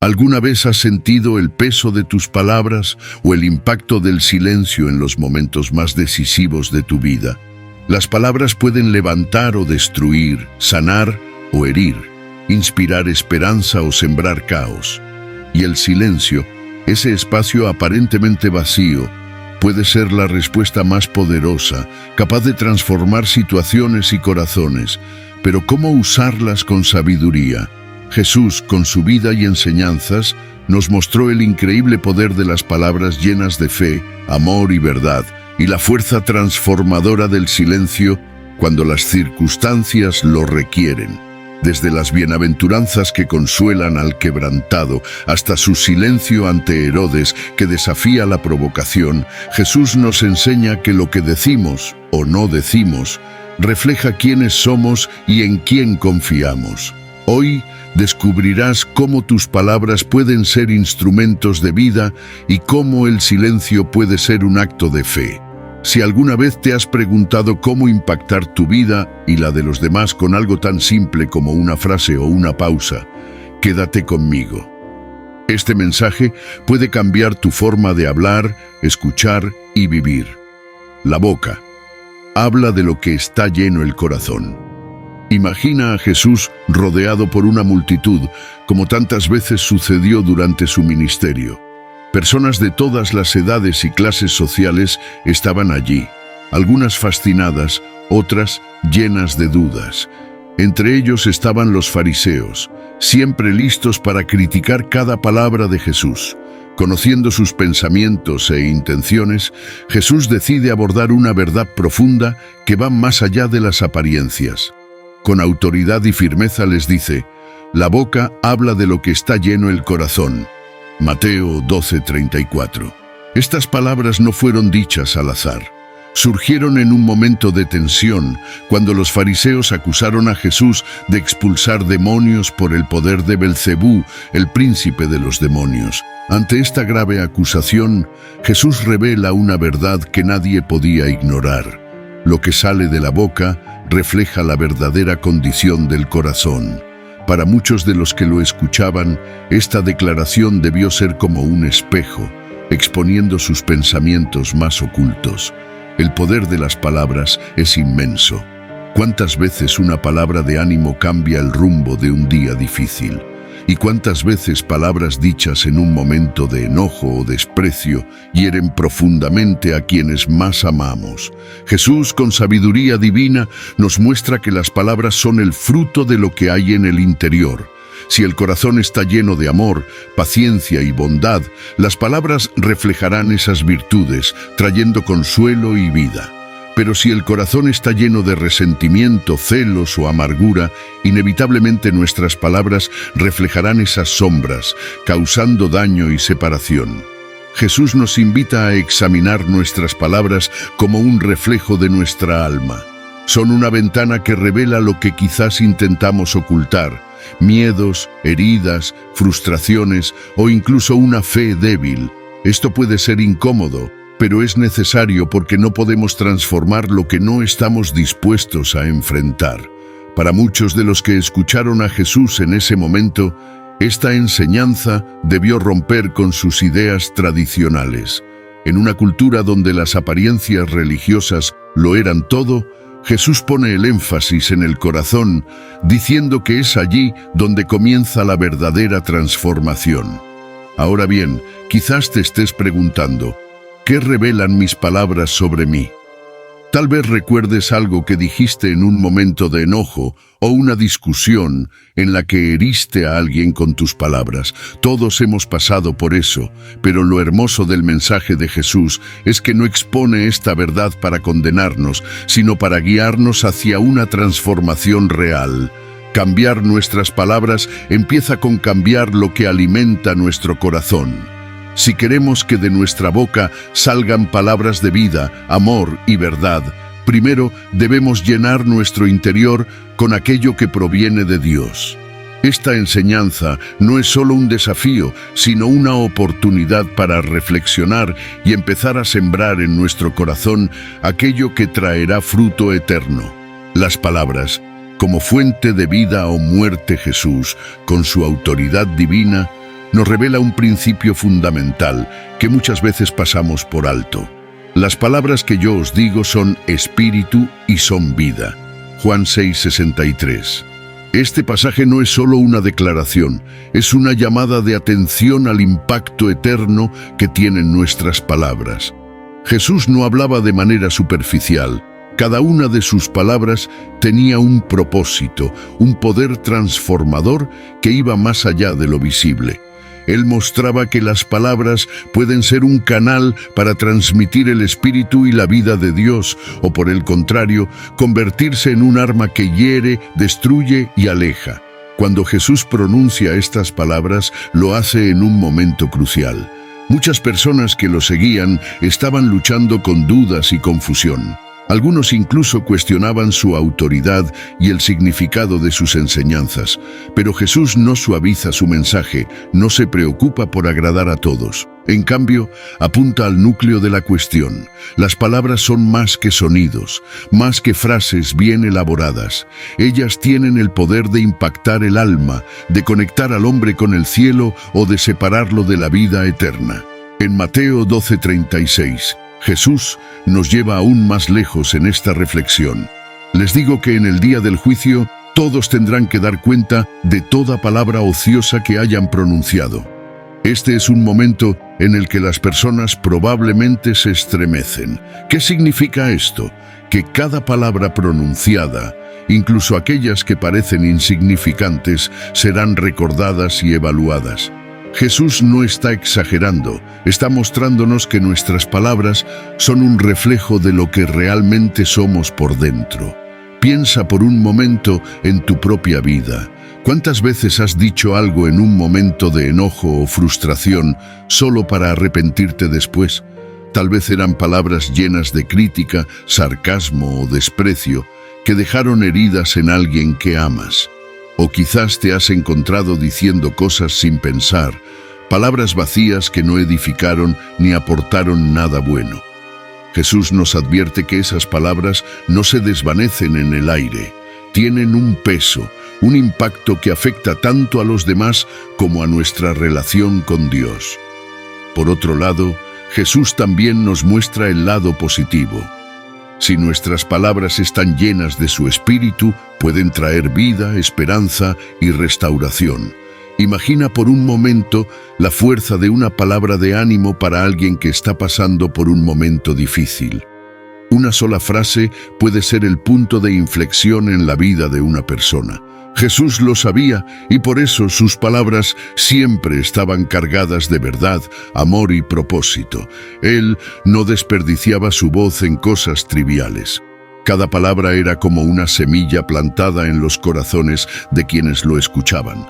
¿Alguna vez has sentido el peso de tus palabras o el impacto del silencio en los momentos más decisivos de tu vida? Las palabras pueden levantar o destruir, sanar o herir, inspirar esperanza o sembrar caos. Y el silencio, ese espacio aparentemente vacío, puede ser la respuesta más poderosa, capaz de transformar situaciones y corazones. Pero ¿cómo usarlas con sabiduría? Jesús, con su vida y enseñanzas, nos mostró el increíble poder de las palabras llenas de fe, amor y verdad, y la fuerza transformadora del silencio cuando las circunstancias lo requieren. Desde las bienaventuranzas que consuelan al quebrantado hasta su silencio ante Herodes que desafía la provocación, Jesús nos enseña que lo que decimos o no decimos refleja quiénes somos y en quién confiamos. Hoy descubrirás cómo tus palabras pueden ser instrumentos de vida y cómo el silencio puede ser un acto de fe. Si alguna vez te has preguntado cómo impactar tu vida y la de los demás con algo tan simple como una frase o una pausa, quédate conmigo. Este mensaje puede cambiar tu forma de hablar, escuchar y vivir. La boca habla de lo que está lleno el corazón. Imagina a Jesús rodeado por una multitud, como tantas veces sucedió durante su ministerio. Personas de todas las edades y clases sociales estaban allí, algunas fascinadas, otras llenas de dudas. Entre ellos estaban los fariseos, siempre listos para criticar cada palabra de Jesús. Conociendo sus pensamientos e intenciones, Jesús decide abordar una verdad profunda que va más allá de las apariencias. Con autoridad y firmeza les dice: la boca habla de lo que está lleno el corazón. Mateo 12:34. Estas palabras no fueron dichas al azar. Surgieron en un momento de tensión, cuando los fariseos acusaron a Jesús de expulsar demonios por el poder de Belcebú, el príncipe de los demonios. Ante esta grave acusación, Jesús revela una verdad que nadie podía ignorar. Lo que sale de la boca refleja la verdadera condición del corazón. Para muchos de los que lo escuchaban, esta declaración debió ser como un espejo, exponiendo sus pensamientos más ocultos. El poder de las palabras es inmenso. ¿Cuántas veces una palabra de ánimo cambia el rumbo de un día difícil? ¿Y cuántas veces palabras dichas en un momento de enojo o desprecio hieren profundamente a quienes más amamos? Jesús, con sabiduría divina, nos muestra que las palabras son el fruto de lo que hay en el interior. Si el corazón está lleno de amor, paciencia y bondad, las palabras reflejarán esas virtudes, trayendo consuelo y vida. Pero si el corazón está lleno de resentimiento, celos o amargura, inevitablemente nuestras palabras reflejarán esas sombras, causando daño y separación. Jesús nos invita a examinar nuestras palabras como un reflejo de nuestra alma. Son una ventana que revela lo que quizás intentamos ocultar: miedos, heridas, frustraciones o incluso una fe débil. Esto puede ser incómodo, pero es necesario porque no podemos transformar lo que no estamos dispuestos a enfrentar. Para muchos de los que escucharon a Jesús en ese momento, esta enseñanza debió romper con sus ideas tradicionales. En una cultura donde las apariencias religiosas lo eran todo, Jesús pone el énfasis en el corazón, diciendo que es allí donde comienza la verdadera transformación. Ahora bien, quizás te estés preguntando: ¿qué revelan mis palabras sobre mí? Tal vez recuerdes algo que dijiste en un momento de enojo o una discusión en la que heriste a alguien con tus palabras. Todos hemos pasado por eso, pero lo hermoso del mensaje de Jesús es que no expone esta verdad para condenarnos, sino para guiarnos hacia una transformación real. Cambiar nuestras palabras empieza con cambiar lo que alimenta nuestro corazón. Si queremos que de nuestra boca salgan palabras de vida, amor y verdad, primero debemos llenar nuestro interior con aquello que proviene de Dios. Esta enseñanza no es solo un desafío, sino una oportunidad para reflexionar y empezar a sembrar en nuestro corazón aquello que traerá fruto eterno. Las palabras, como fuente de vida o muerte. Jesús, con su autoridad divina, nos revela un principio fundamental que muchas veces pasamos por alto. Las palabras que yo os digo son espíritu y son vida. Juan 6:63. Este pasaje no es solo una declaración, es una llamada de atención al impacto eterno que tienen nuestras palabras. Jesús no hablaba de manera superficial. Cada una de sus palabras tenía un propósito, un poder transformador que iba más allá de lo visible. Él mostraba que las palabras pueden ser un canal para transmitir el espíritu y la vida de Dios, o por el contrario, convertirse en un arma que hiere, destruye y aleja. Cuando Jesús pronuncia estas palabras, lo hace en un momento crucial. Muchas personas que lo seguían estaban luchando con dudas y confusión. Algunos incluso cuestionaban su autoridad y el significado de sus enseñanzas, pero Jesús no suaviza su mensaje, no se preocupa por agradar a todos. En cambio, apunta al núcleo de la cuestión. Las palabras son más que sonidos, más que frases bien elaboradas. Ellas tienen el poder de impactar el alma, de conectar al hombre con el cielo o de separarlo de la vida eterna. En Mateo 12:36, Jesús nos lleva aún más lejos en esta reflexión. Les digo que en el día del juicio todos tendrán que dar cuenta de toda palabra ociosa que hayan pronunciado. Este es un momento en el que las personas probablemente se estremecen. ¿Qué significa esto? Que cada palabra pronunciada, incluso aquellas que parecen insignificantes, serán recordadas y evaluadas. Jesús no está exagerando, está mostrándonos que nuestras palabras son un reflejo de lo que realmente somos por dentro. Piensa por un momento en tu propia vida. ¿Cuántas veces has dicho algo en un momento de enojo o frustración solo para arrepentirte después? Tal vez eran palabras llenas de crítica, sarcasmo o desprecio que dejaron heridas en alguien que amas. O quizás te has encontrado diciendo cosas sin pensar, palabras vacías que no edificaron ni aportaron nada bueno. Jesús nos advierte que esas palabras no se desvanecen en el aire, tienen un peso, un impacto que afecta tanto a los demás como a nuestra relación con Dios. Por otro lado, Jesús también nos muestra el lado positivo. Si nuestras palabras están llenas de su espíritu, pueden traer vida, esperanza y restauración. Imagina por un momento la fuerza de una palabra de ánimo para alguien que está pasando por un momento difícil. Una sola frase puede ser el punto de inflexión en la vida de una persona. Jesús lo sabía y por eso sus palabras siempre estaban cargadas de verdad, amor y propósito. Él no desperdiciaba su voz en cosas triviales. Cada palabra era como una semilla plantada en los corazones de quienes lo escuchaban.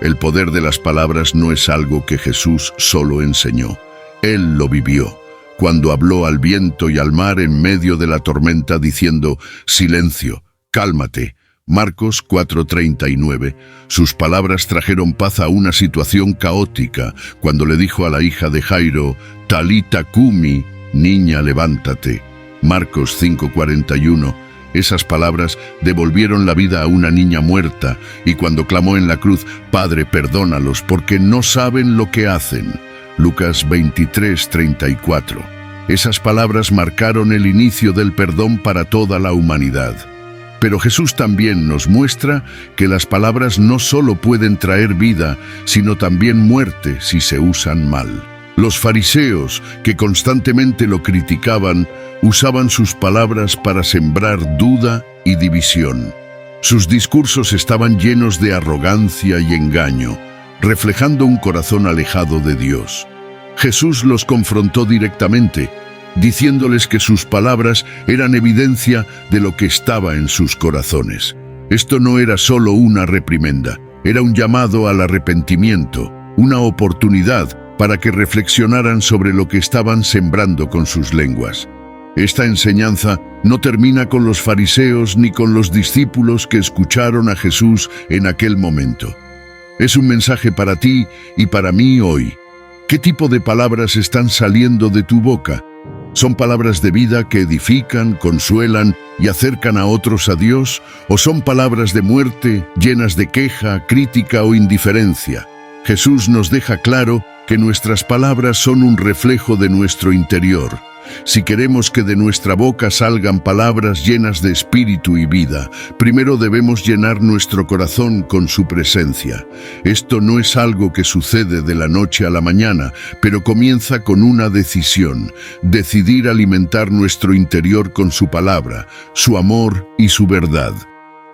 El poder de las palabras no es algo que Jesús solo enseñó. Él lo vivió, cuando habló al viento y al mar en medio de la tormenta diciendo, «Silencio, cálmate». Marcos 4:39. Sus palabras trajeron paz a una situación caótica cuando le dijo a la hija de Jairo, «Talita cumi», niña, levántate. Marcos 5:41. Esas palabras devolvieron la vida a una niña muerta y cuando clamó en la cruz, «Padre, perdónalos porque no saben lo que hacen». Lucas 23:34. Esas palabras marcaron el inicio del perdón para toda la humanidad. Pero Jesús también nos muestra que las palabras no solo pueden traer vida, sino también muerte si se usan mal. Los fariseos, que constantemente lo criticaban, usaban sus palabras para sembrar duda y división. Sus discursos estaban llenos de arrogancia y engaño, reflejando un corazón alejado de Dios. Jesús los confrontó directamente, diciéndoles que sus palabras eran evidencia de lo que estaba en sus corazones. Esto no era solo una reprimenda, era un llamado al arrepentimiento, una oportunidad para que reflexionaran sobre lo que estaban sembrando con sus lenguas. Esta enseñanza no termina con los fariseos ni con los discípulos que escucharon a Jesús en aquel momento. Es un mensaje para ti y para mí hoy. ¿Qué tipo de palabras están saliendo de tu boca? ¿Son palabras de vida que edifican, consuelan y acercan a otros a Dios? ¿O son palabras de muerte, llenas de queja, crítica o indiferencia? Jesús nos deja claro que nuestras palabras son un reflejo de nuestro interior. Si queremos que de nuestra boca salgan palabras llenas de espíritu y vida, primero debemos llenar nuestro corazón con su presencia. Esto no es algo que sucede de la noche a la mañana, pero comienza con una decisión: decidir alimentar nuestro interior con su palabra, su amor y su verdad.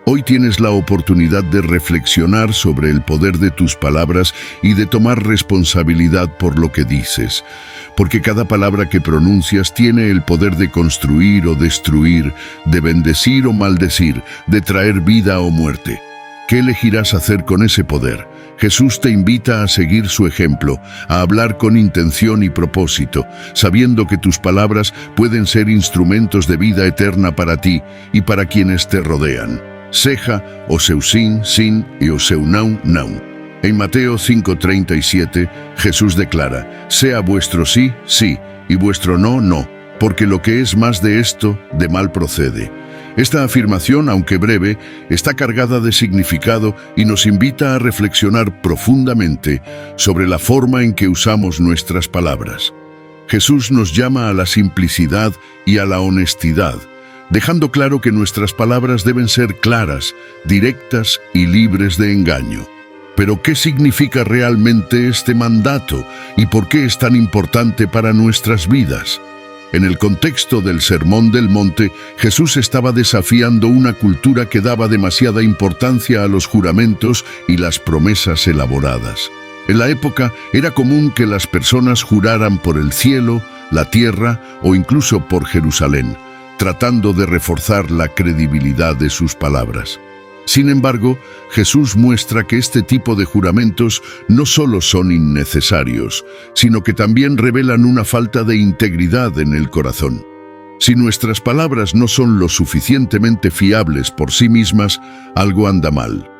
Hoy tienes la oportunidad de reflexionar sobre el poder de tus palabras y de tomar responsabilidad por lo que dices, porque cada palabra que pronuncias tiene el poder de construir o destruir, de bendecir o maldecir, de traer vida o muerte. ¿Qué elegirás hacer con ese poder? Jesús te invita a seguir su ejemplo, a hablar con intención y propósito, sabiendo que tus palabras pueden ser instrumentos de vida eterna para ti y para quienes te rodean. Seja, oseusin, sin y oseunaun, naun. En Mateo 5:37, Jesús declara: sea vuestro sí, sí, y vuestro no, no, porque lo que es más de esto, de mal procede. Esta afirmación, aunque breve, está cargada de significado y nos invita a reflexionar profundamente sobre la forma en que usamos nuestras palabras. Jesús nos llama a la simplicidad y a la honestidad, dejando claro que nuestras palabras deben ser claras, directas y libres de engaño. Pero ¿qué significa realmente este mandato y por qué es tan importante para nuestras vidas? En el contexto del Sermón del Monte, Jesús estaba desafiando una cultura que daba demasiada importancia a los juramentos y las promesas elaboradas. En la época era común que las personas juraran por el cielo, la tierra o incluso por Jerusalén, tratando de reforzar la credibilidad de sus palabras. Sin embargo, Jesús muestra que este tipo de juramentos no solo son innecesarios, sino que también revelan una falta de integridad en el corazón. Si nuestras palabras no son lo suficientemente fiables por sí mismas, algo anda mal.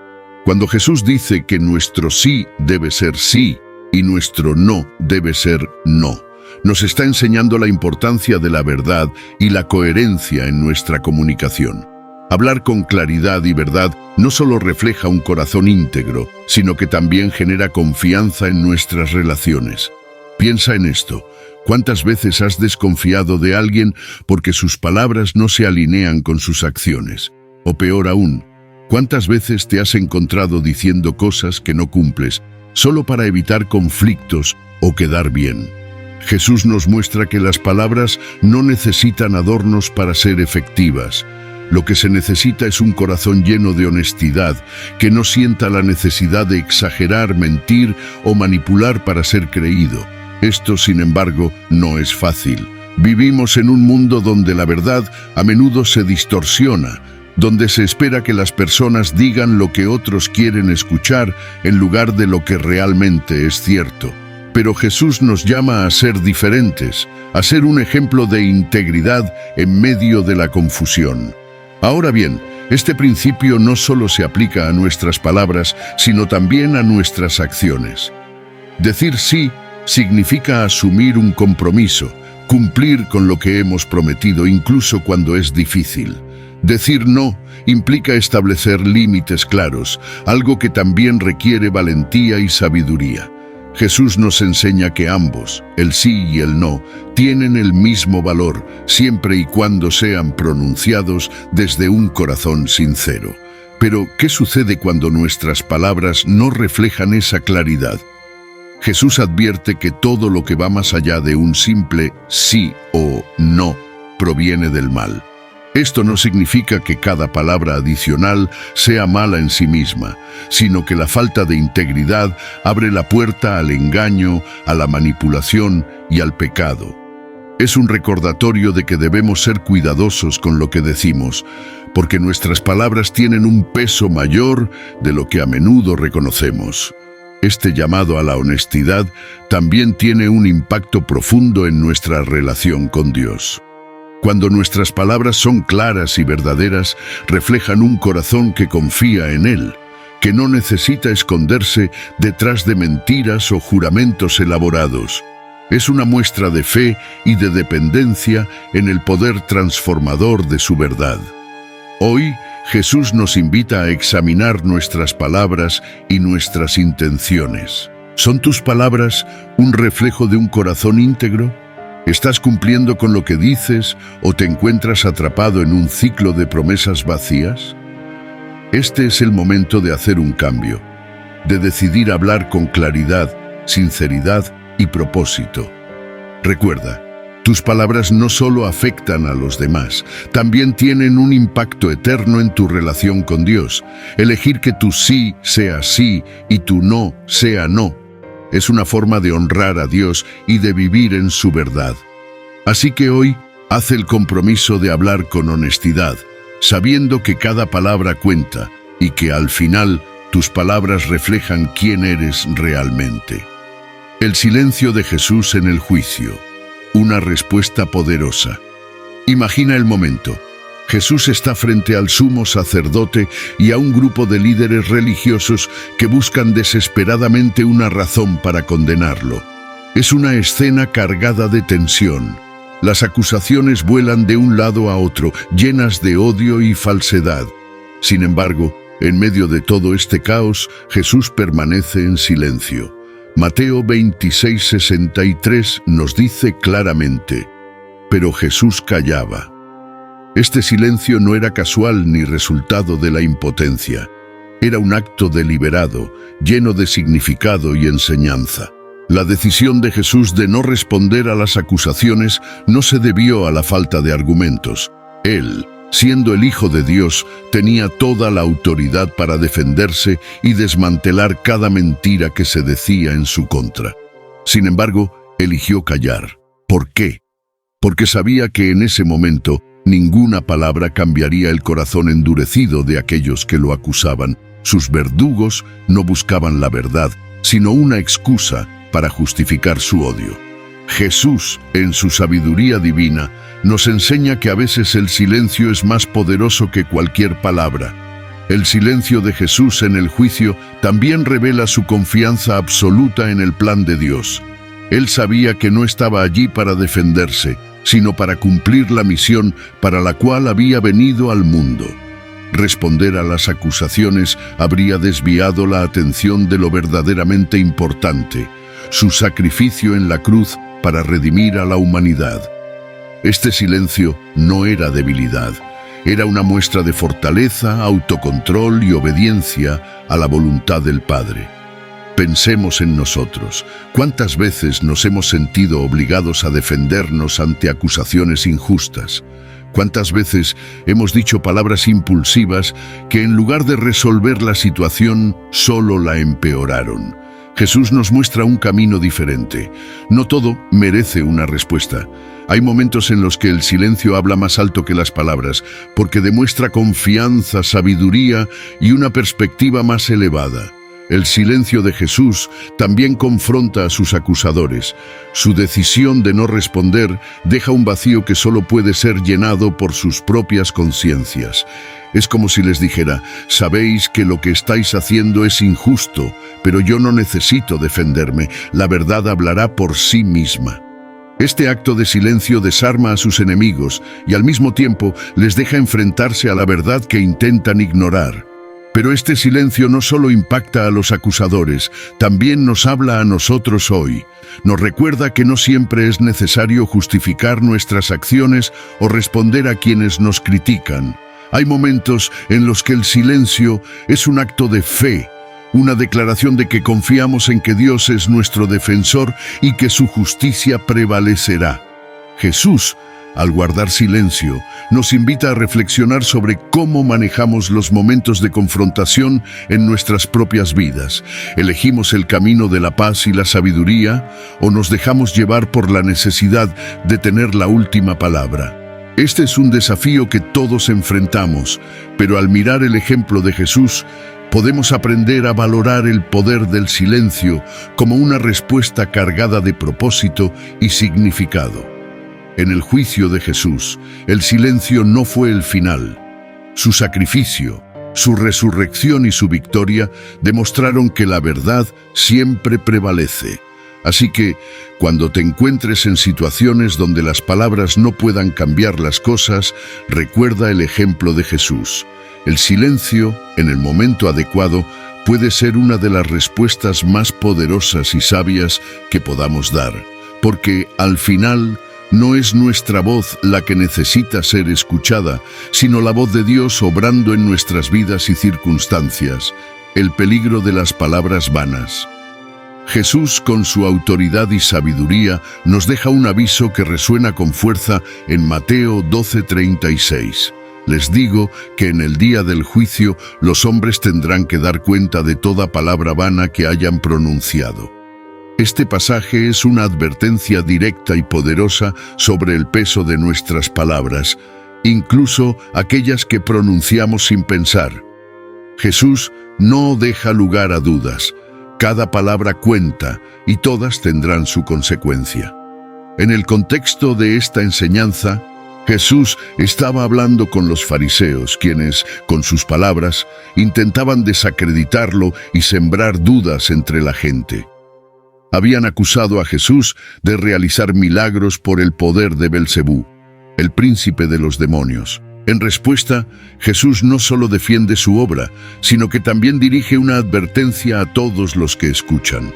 Cuando Jesús dice que nuestro sí debe ser sí y nuestro no debe ser no, nos está enseñando la importancia de la verdad y la coherencia en nuestra comunicación. Hablar con claridad y verdad no solo refleja un corazón íntegro, sino que también genera confianza en nuestras relaciones. Piensa en esto: ¿cuántas veces has desconfiado de alguien porque sus palabras no se alinean con sus acciones? O peor aún, ¿cuántas veces te has encontrado diciendo cosas que no cumples solo para evitar conflictos o quedar bien? Jesús nos muestra que las palabras no necesitan adornos para ser efectivas. Lo que se necesita es un corazón lleno de honestidad, que no sienta la necesidad de exagerar, mentir o manipular para ser creído. Esto, sin embargo, no es fácil. Vivimos en un mundo donde la verdad a menudo se distorsiona, donde se espera que las personas digan lo que otros quieren escuchar en lugar de lo que realmente es cierto. Pero Jesús nos llama a ser diferentes, a ser un ejemplo de integridad en medio de la confusión. Ahora bien, este principio no solo se aplica a nuestras palabras, sino también a nuestras acciones. Decir sí significa asumir un compromiso, cumplir con lo que hemos prometido incluso cuando es difícil. Decir no implica establecer límites claros, algo que también requiere valentía y sabiduría. Jesús nos enseña que ambos, el sí y el no, tienen el mismo valor, siempre y cuando sean pronunciados desde un corazón sincero. Pero, ¿qué sucede cuando nuestras palabras no reflejan esa claridad? Jesús advierte que todo lo que va más allá de un simple sí o no proviene del mal. Esto no significa que cada palabra adicional sea mala en sí misma, sino que la falta de integridad abre la puerta al engaño, a la manipulación y al pecado. Es un recordatorio de que debemos ser cuidadosos con lo que decimos, porque nuestras palabras tienen un peso mayor de lo que a menudo reconocemos. Este llamado a la honestidad también tiene un impacto profundo en nuestra relación con Dios. Cuando nuestras palabras son claras y verdaderas, reflejan un corazón que confía en Él, que no necesita esconderse detrás de mentiras o juramentos elaborados. Es una muestra de fe y de dependencia en el poder transformador de su verdad. Hoy, Jesús nos invita a examinar nuestras palabras y nuestras intenciones. ¿Son tus palabras un reflejo de un corazón íntegro? ¿Estás cumpliendo con lo que dices o te encuentras atrapado en un ciclo de promesas vacías? Este es el momento de hacer un cambio, de decidir hablar con claridad, sinceridad y propósito. Recuerda, tus palabras no solo afectan a los demás, también tienen un impacto eterno en tu relación con Dios. Elegir que tu sí sea sí y tu no sea no es una forma de honrar a Dios y de vivir en su verdad. Así que hoy, haz el compromiso de hablar con honestidad, sabiendo que cada palabra cuenta y que al final tus palabras reflejan quién eres realmente. El silencio de Jesús en el juicio. Una respuesta poderosa. Imagina el momento. Jesús está frente al sumo sacerdote y a un grupo de líderes religiosos que buscan desesperadamente una razón para condenarlo. Es una escena cargada de tensión. Las acusaciones vuelan de un lado a otro, llenas de odio y falsedad. Sin embargo, en medio de todo este caos, Jesús permanece en silencio. Mateo 26:63 nos dice claramente: pero Jesús callaba. Este silencio no era casual ni resultado de la impotencia. Era un acto deliberado, lleno de significado y enseñanza. La decisión de Jesús de no responder a las acusaciones no se debió a la falta de argumentos. Él, siendo el Hijo de Dios, tenía toda la autoridad para defenderse y desmantelar cada mentira que se decía en su contra. Sin embargo, eligió callar. ¿Por qué? Porque sabía que en ese momento ninguna palabra cambiaría el corazón endurecido de aquellos que lo acusaban. Sus verdugos no buscaban la verdad, sino una excusa para justificar su odio. Jesús, en su sabiduría divina, nos enseña que a veces el silencio es más poderoso que cualquier palabra. El silencio de Jesús en el juicio también revela su confianza absoluta en el plan de Dios. Él sabía que no estaba allí para defenderse, sino para cumplir la misión para la cual había venido al mundo. Responder a las acusaciones habría desviado la atención de lo verdaderamente importante: su sacrificio en la cruz para redimir a la humanidad. Este silencio no era debilidad, era una muestra de fortaleza, autocontrol y obediencia a la voluntad del Padre. Pensemos en nosotros. ¿Cuántas veces nos hemos sentido obligados a defendernos ante acusaciones injustas? ¿Cuántas veces hemos dicho palabras impulsivas que en lugar de resolver la situación, solo la empeoraron? Jesús nos muestra un camino diferente. No todo merece una respuesta. Hay momentos en los que el silencio habla más alto que las palabras, porque demuestra confianza, sabiduría y una perspectiva más elevada. El silencio de Jesús también confronta a sus acusadores. Su decisión de no responder deja un vacío que solo puede ser llenado por sus propias conciencias. Es como si les dijera: sabéis que lo que estáis haciendo es injusto, pero yo no necesito defenderme, la verdad hablará por sí misma. Este acto de silencio desarma a sus enemigos y al mismo tiempo les deja enfrentarse a la verdad que intentan ignorar. Pero este silencio no solo impacta a los acusadores, también nos habla a nosotros hoy. Nos recuerda que no siempre es necesario justificar nuestras acciones o responder a quienes nos critican. Hay momentos en los que el silencio es un acto de fe, una declaración de que confiamos en que Dios es nuestro defensor y que su justicia prevalecerá. Jesús, al guardar silencio, nos invita a reflexionar sobre cómo manejamos los momentos de confrontación en nuestras propias vidas. ¿Elegimos el camino de la paz y la sabiduría o nos dejamos llevar por la necesidad de tener la última palabra? Este es un desafío que todos enfrentamos, pero al mirar el ejemplo de Jesús, podemos aprender a valorar el poder del silencio como una respuesta cargada de propósito y significado. En el juicio de Jesús, el silencio no fue el final. Su sacrificio, su resurrección y su victoria demostraron que la verdad siempre prevalece. Así que, cuando te encuentres en situaciones donde las palabras no puedan cambiar las cosas, recuerda el ejemplo de Jesús. El silencio, en el momento adecuado, puede ser una de las respuestas más poderosas y sabias que podamos dar, porque al final no es nuestra voz la que necesita ser escuchada, sino la voz de Dios obrando en nuestras vidas y circunstancias. El peligro de las palabras vanas. Jesús, con su autoridad y sabiduría, nos deja un aviso que resuena con fuerza en Mateo 12:36. Les digo que en el día del juicio los hombres tendrán que dar cuenta de toda palabra vana que hayan pronunciado. Este pasaje es una advertencia directa y poderosa sobre el peso de nuestras palabras, incluso aquellas que pronunciamos sin pensar. Jesús no deja lugar a dudas. Cada palabra cuenta y todas tendrán su consecuencia. En el contexto de esta enseñanza, Jesús estaba hablando con los fariseos, quienes, con sus palabras, intentaban desacreditarlo y sembrar dudas entre la gente. Habían acusado a Jesús de realizar milagros por el poder de Belcebú, el príncipe de los demonios. En respuesta, Jesús no solo defiende su obra, sino que también dirige una advertencia a todos los que escuchan.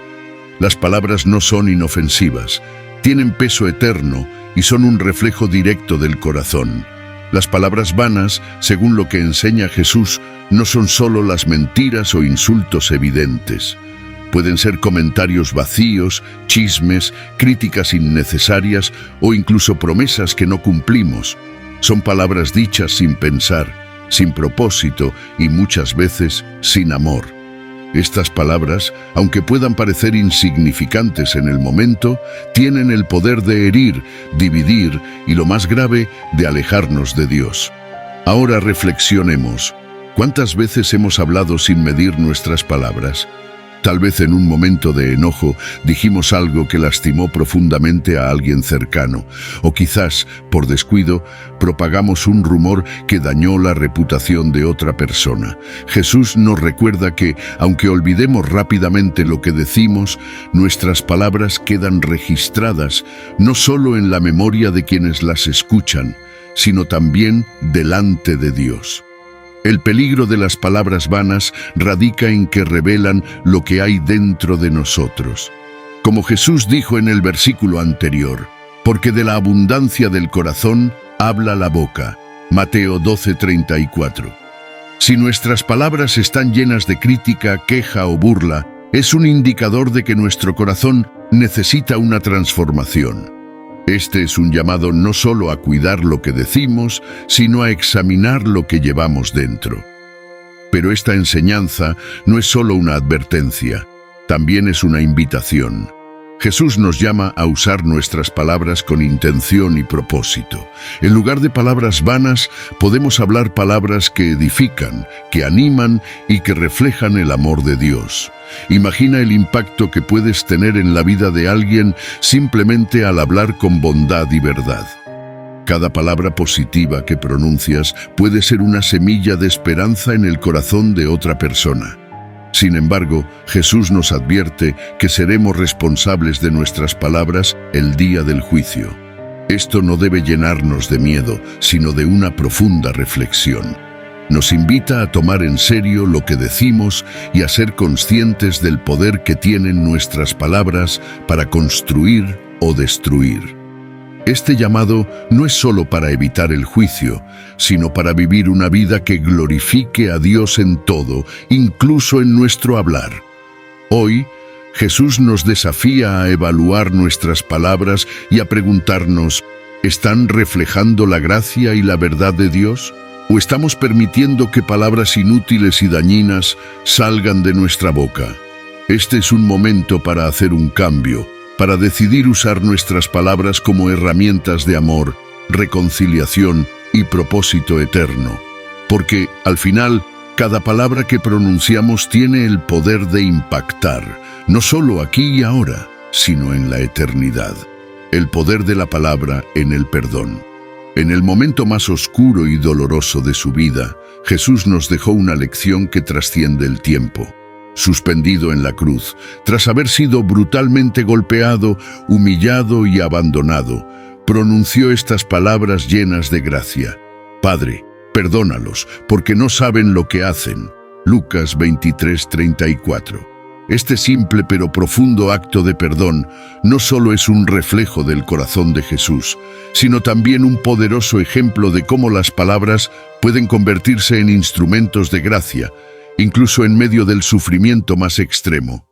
Las palabras no son inofensivas, tienen peso eterno y son un reflejo directo del corazón. Las palabras vanas, según lo que enseña Jesús, no son solo las mentiras o insultos evidentes. Pueden ser comentarios vacíos, chismes, críticas innecesarias o incluso promesas que no cumplimos. Son palabras dichas sin pensar, sin propósito y muchas veces sin amor. Estas palabras, aunque puedan parecer insignificantes en el momento, tienen el poder de herir, dividir y, lo más grave, de alejarnos de Dios. Ahora reflexionemos. ¿Cuántas veces hemos hablado sin medir nuestras palabras? Tal vez en un momento de enojo dijimos algo que lastimó profundamente a alguien cercano, o quizás, por descuido, propagamos un rumor que dañó la reputación de otra persona. Jesús nos recuerda que, aunque olvidemos rápidamente lo que decimos, nuestras palabras quedan registradas, no solo en la memoria de quienes las escuchan, sino también delante de Dios. El peligro de las palabras vanas radica en que revelan lo que hay dentro de nosotros. Como Jesús dijo en el versículo anterior, porque de la abundancia del corazón habla la boca. Mateo 12:34. Si nuestras palabras están llenas de crítica, queja o burla, es un indicador de que nuestro corazón necesita una transformación. Este es un llamado no solo a cuidar lo que decimos, sino a examinar lo que llevamos dentro. Pero esta enseñanza no es solo una advertencia, también es una invitación. Jesús nos llama a usar nuestras palabras con intención y propósito. En lugar de palabras vanas, podemos hablar palabras que edifican, que animan y que reflejan el amor de Dios. Imagina el impacto que puedes tener en la vida de alguien simplemente al hablar con bondad y verdad. Cada palabra positiva que pronuncias puede ser una semilla de esperanza en el corazón de otra persona. Sin embargo, Jesús nos advierte que seremos responsables de nuestras palabras el día del juicio. Esto no debe llenarnos de miedo, sino de una profunda reflexión. Nos invita a tomar en serio lo que decimos y a ser conscientes del poder que tienen nuestras palabras para construir o destruir. Este llamado no es solo para evitar el juicio, sino para vivir una vida que glorifique a Dios en todo, incluso en nuestro hablar. Hoy, Jesús nos desafía a evaluar nuestras palabras y a preguntarnos, ¿están reflejando la gracia y la verdad de Dios? ¿O estamos permitiendo que palabras inútiles y dañinas salgan de nuestra boca? Este es un momento para hacer un cambio, para decidir usar nuestras palabras como herramientas de amor, reconciliación y propósito eterno. Porque, al final, cada palabra que pronunciamos tiene el poder de impactar, no solo aquí y ahora, sino en la eternidad. El poder de la palabra en el perdón. En el momento más oscuro y doloroso de su vida, Jesús nos dejó una lección que trasciende el tiempo. Suspendido en la cruz, tras haber sido brutalmente golpeado, humillado y abandonado, pronunció estas palabras llenas de gracia. Padre, perdónalos, porque no saben lo que hacen. Lucas 23:34. Este simple pero profundo acto de perdón no solo es un reflejo del corazón de Jesús, sino también un poderoso ejemplo de cómo las palabras pueden convertirse en instrumentos de gracia, incluso en medio del sufrimiento más extremo.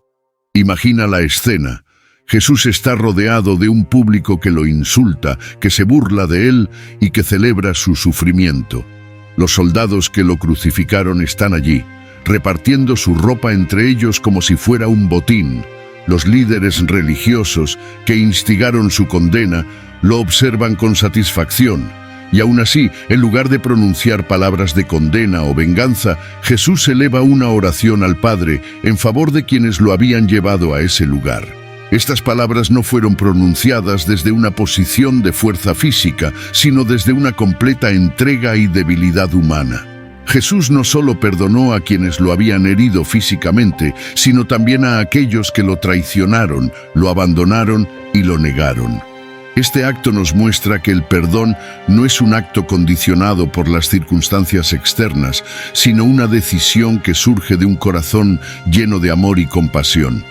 Imagina la escena. Jesús está rodeado de un público que lo insulta, que se burla de él y que celebra su sufrimiento. Los soldados que lo crucificaron están allí, repartiendo su ropa entre ellos como si fuera un botín. Los líderes religiosos que instigaron su condena lo observan con satisfacción. Y aún así, en lugar de pronunciar palabras de condena o venganza, Jesús eleva una oración al Padre en favor de quienes lo habían llevado a ese lugar. Estas palabras no fueron pronunciadas desde una posición de fuerza física, sino desde una completa entrega y debilidad humana. Jesús no solo perdonó a quienes lo habían herido físicamente, sino también a aquellos que lo traicionaron, lo abandonaron y lo negaron. Este acto nos muestra que el perdón no es un acto condicionado por las circunstancias externas, sino una decisión que surge de un corazón lleno de amor y compasión.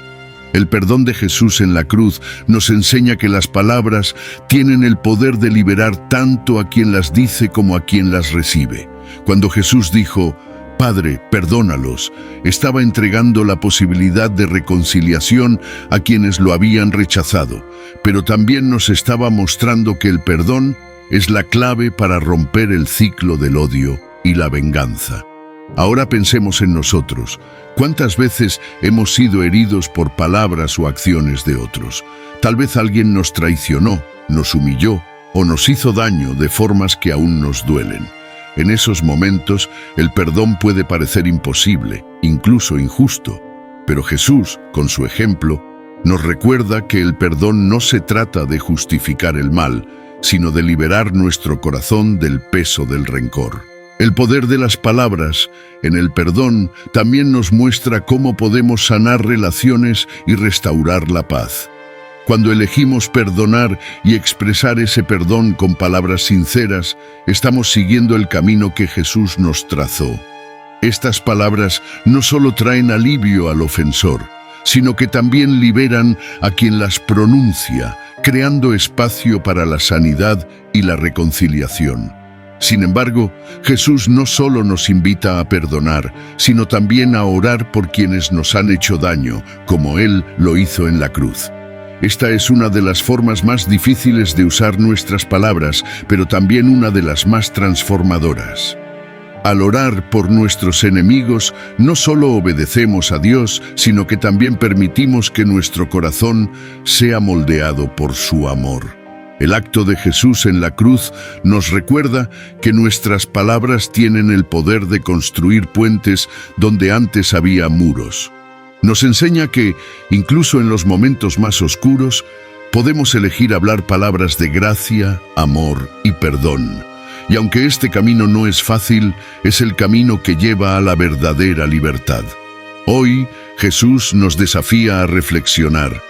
El perdón de Jesús en la cruz nos enseña que las palabras tienen el poder de liberar tanto a quien las dice como a quien las recibe. Cuando Jesús dijo, «Padre, perdónalos», estaba entregando la posibilidad de reconciliación a quienes lo habían rechazado, pero también nos estaba mostrando que el perdón es la clave para romper el ciclo del odio y la venganza. Ahora pensemos en nosotros. ¿Cuántas veces hemos sido heridos por palabras o acciones de otros? Tal vez alguien nos traicionó, nos humilló o nos hizo daño de formas que aún nos duelen. En esos momentos, el perdón puede parecer imposible, incluso injusto. Pero Jesús, con su ejemplo, nos recuerda que el perdón no se trata de justificar el mal, sino de liberar nuestro corazón del peso del rencor. El poder de las palabras en el perdón también nos muestra cómo podemos sanar relaciones y restaurar la paz. Cuando elegimos perdonar y expresar ese perdón con palabras sinceras, estamos siguiendo el camino que Jesús nos trazó. Estas palabras no solo traen alivio al ofensor, sino que también liberan a quien las pronuncia, creando espacio para la sanidad y la reconciliación. Sin embargo, Jesús no solo nos invita a perdonar, sino también a orar por quienes nos han hecho daño, como Él lo hizo en la cruz. Esta es una de las formas más difíciles de usar nuestras palabras, pero también una de las más transformadoras. Al orar por nuestros enemigos, no solo obedecemos a Dios, sino que también permitimos que nuestro corazón sea moldeado por su amor. El acto de Jesús en la cruz nos recuerda que nuestras palabras tienen el poder de construir puentes donde antes había muros. Nos enseña que, incluso en los momentos más oscuros, podemos elegir hablar palabras de gracia, amor y perdón. Y aunque este camino no es fácil, es el camino que lleva a la verdadera libertad. Hoy, Jesús nos desafía a reflexionar.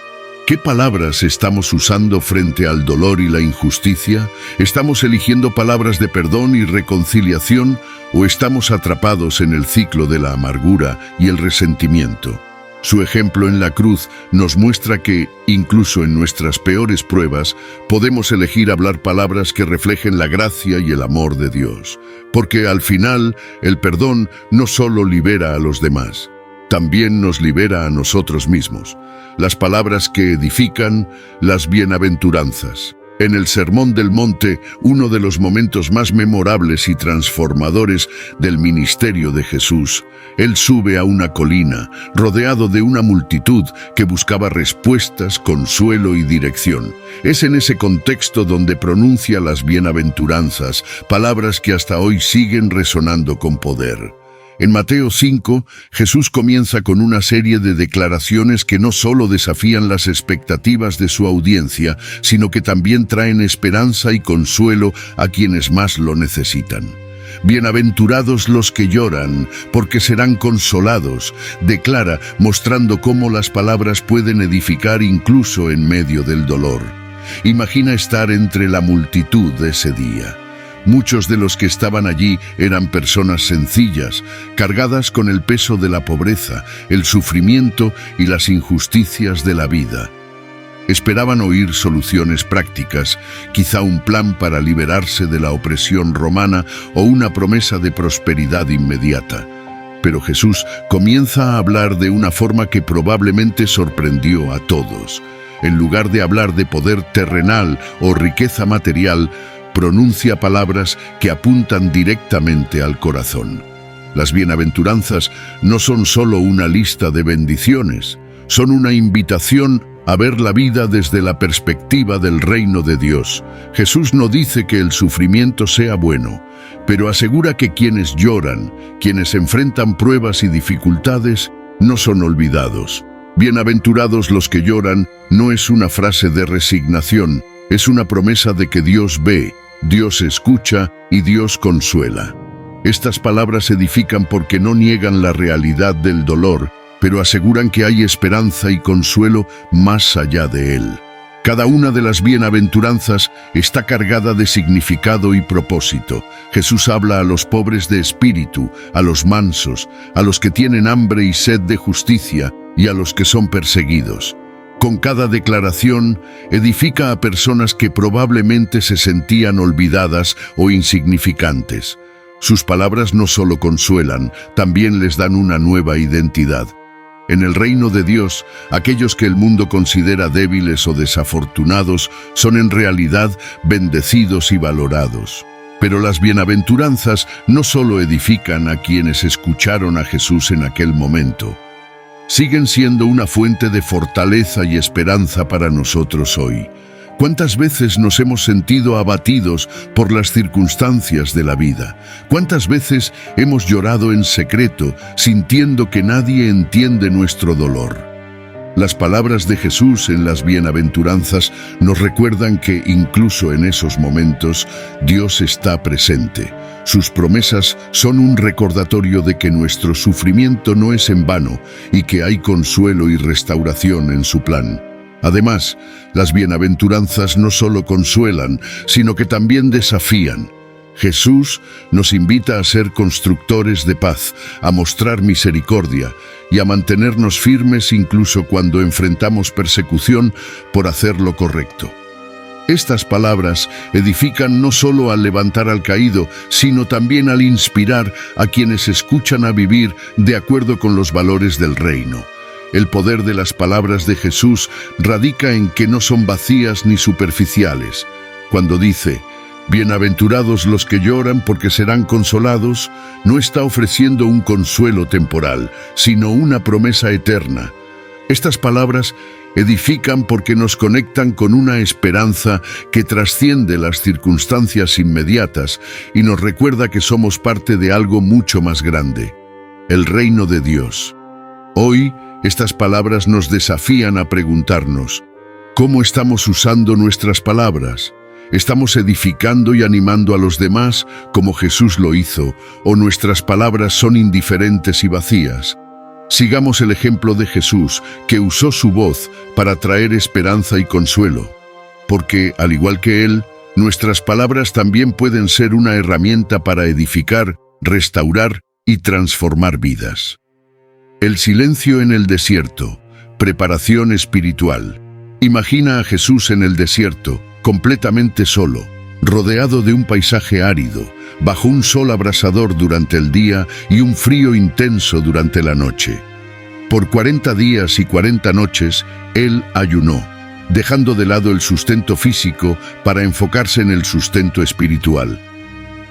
¿Qué palabras estamos usando frente al dolor y la injusticia? ¿Estamos eligiendo palabras de perdón y reconciliación o estamos atrapados en el ciclo de la amargura y el resentimiento? Su ejemplo en la cruz nos muestra que, incluso en nuestras peores pruebas, podemos elegir hablar palabras que reflejen la gracia y el amor de Dios. Porque al final, el perdón no solo libera a los demás, también nos libera a nosotros mismos. Las palabras que edifican, las bienaventuranzas. En el Sermón del Monte, uno de los momentos más memorables y transformadores del ministerio de Jesús, Él sube a una colina, rodeado de una multitud que buscaba respuestas, consuelo y dirección. Es en ese contexto donde pronuncia las bienaventuranzas, palabras que hasta hoy siguen resonando con poder. En Mateo 5, Jesús comienza con una serie de declaraciones que no solo desafían las expectativas de su audiencia, sino que también traen esperanza y consuelo a quienes más lo necesitan. Bienaventurados los que lloran, porque serán consolados, declara, mostrando cómo las palabras pueden edificar incluso en medio del dolor. Imagina estar entre la multitud de ese día. Muchos de los que estaban allí eran personas sencillas, cargadas con el peso de la pobreza, el sufrimiento y las injusticias de la vida. Esperaban oír soluciones prácticas, quizá un plan para liberarse de la opresión romana o una promesa de prosperidad inmediata. Pero Jesús comienza a hablar de una forma que probablemente sorprendió a todos. En lugar de hablar de poder terrenal o riqueza material, pronuncia palabras que apuntan directamente al corazón. Las bienaventuranzas no son solo una lista de bendiciones, son una invitación a ver la vida desde la perspectiva del reino de Dios. Jesús no dice que el sufrimiento sea bueno, pero asegura que quienes lloran, quienes enfrentan pruebas y dificultades, no son olvidados. Bienaventurados los que lloran no es una frase de resignación, es una promesa de que Dios ve, Dios escucha y Dios consuela. Estas palabras edifican porque no niegan la realidad del dolor, pero aseguran que hay esperanza y consuelo más allá de él. Cada una de las bienaventuranzas está cargada de significado y propósito. Jesús habla a los pobres de espíritu, a los mansos, a los que tienen hambre y sed de justicia y a los que son perseguidos. Con cada declaración, edifica a personas que probablemente se sentían olvidadas o insignificantes. Sus palabras no solo consuelan, también les dan una nueva identidad. En el reino de Dios, aquellos que el mundo considera débiles o desafortunados son en realidad bendecidos y valorados. Pero las bienaventuranzas no solo edifican a quienes escucharon a Jesús en aquel momento, siguen siendo una fuente de fortaleza y esperanza para nosotros hoy. ¿Cuántas veces nos hemos sentido abatidos por las circunstancias de la vida? ¿Cuántas veces hemos llorado en secreto, sintiendo que nadie entiende nuestro dolor? Las palabras de Jesús en las bienaventuranzas nos recuerdan que incluso en esos momentos Dios está presente. Sus promesas son un recordatorio de que nuestro sufrimiento no es en vano y que hay consuelo y restauración en su plan. Además, las bienaventuranzas no solo consuelan, sino que también desafían. Jesús nos invita a ser constructores de paz, a mostrar misericordia y a mantenernos firmes incluso cuando enfrentamos persecución por hacer lo correcto. Estas palabras edifican no solo al levantar al caído, sino también al inspirar a quienes escuchan a vivir de acuerdo con los valores del reino. El poder de las palabras de Jesús radica en que no son vacías ni superficiales. Cuando dice, bienaventurados los que lloran porque serán consolados, no está ofreciendo un consuelo temporal, sino una promesa eterna. Estas palabras edifican porque nos conectan con una esperanza que trasciende las circunstancias inmediatas y nos recuerda que somos parte de algo mucho más grande, el reino de Dios. Hoy, estas palabras nos desafían a preguntarnos, ¿cómo estamos usando nuestras palabras? ¿Estamos edificando y animando a los demás como Jesús lo hizo, o nuestras palabras son indiferentes y vacías? Sigamos el ejemplo de Jesús, que usó su voz para traer esperanza y consuelo, porque, al igual que Él, nuestras palabras también pueden ser una herramienta para edificar, restaurar y transformar vidas. El silencio en el desierto, preparación espiritual. Imagina a Jesús en el desierto, completamente solo, rodeado de un paisaje árido, bajo un sol abrasador durante el día y un frío intenso durante la noche. Por 40 días y 40 noches, Él ayunó, dejando de lado el sustento físico para enfocarse en el sustento espiritual.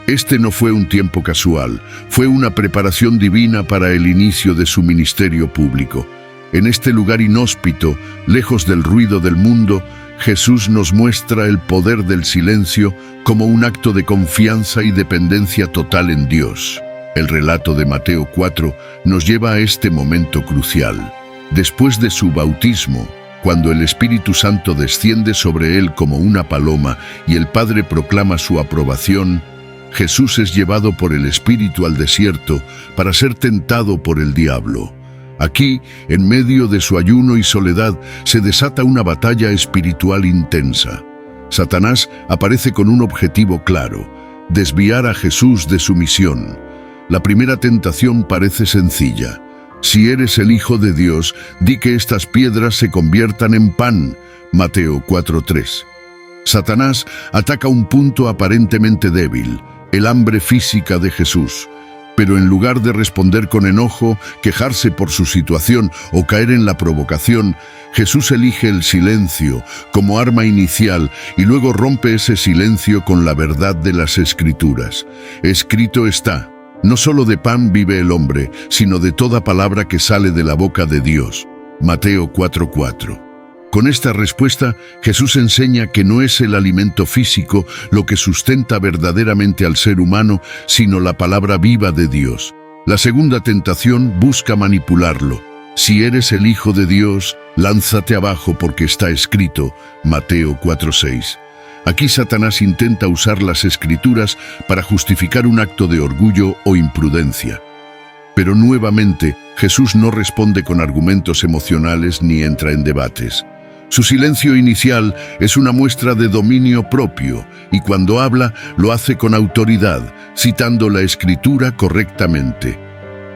Este no fue un tiempo casual, fue una preparación divina para el inicio de su ministerio público. En este lugar inhóspito, lejos del ruido del mundo, Jesús nos muestra el poder del silencio como un acto de confianza y dependencia total en Dios. El relato de Mateo 4 nos lleva a este momento crucial. Después de su bautismo, cuando el Espíritu Santo desciende sobre él como una paloma y el Padre proclama su aprobación, Jesús es llevado por el Espíritu al desierto para ser tentado por el diablo. Aquí, en medio de su ayuno y soledad, se desata una batalla espiritual intensa. Satanás aparece con un objetivo claro: desviar a Jesús de su misión. La primera tentación parece sencilla. Si eres el Hijo de Dios, di que estas piedras se conviertan en pan. Mateo 4:3. Satanás ataca un punto aparentemente débil, el hambre física de Jesús. Pero en lugar de responder con enojo, quejarse por su situación o caer en la provocación, Jesús elige el silencio como arma inicial y luego rompe ese silencio con la verdad de las Escrituras. Escrito está: no solo de pan vive el hombre, sino de toda palabra que sale de la boca de Dios. Mateo 4:4. Con esta respuesta, Jesús enseña que no es el alimento físico lo que sustenta verdaderamente al ser humano, sino la palabra viva de Dios. La segunda tentación busca manipularlo. Si eres el Hijo de Dios, lánzate abajo porque está escrito. Mateo 4:6. Aquí Satanás intenta usar las Escrituras para justificar un acto de orgullo o imprudencia. Pero nuevamente, Jesús no responde con argumentos emocionales ni entra en debates. Su silencio inicial es una muestra de dominio propio y cuando habla lo hace con autoridad, citando la Escritura correctamente.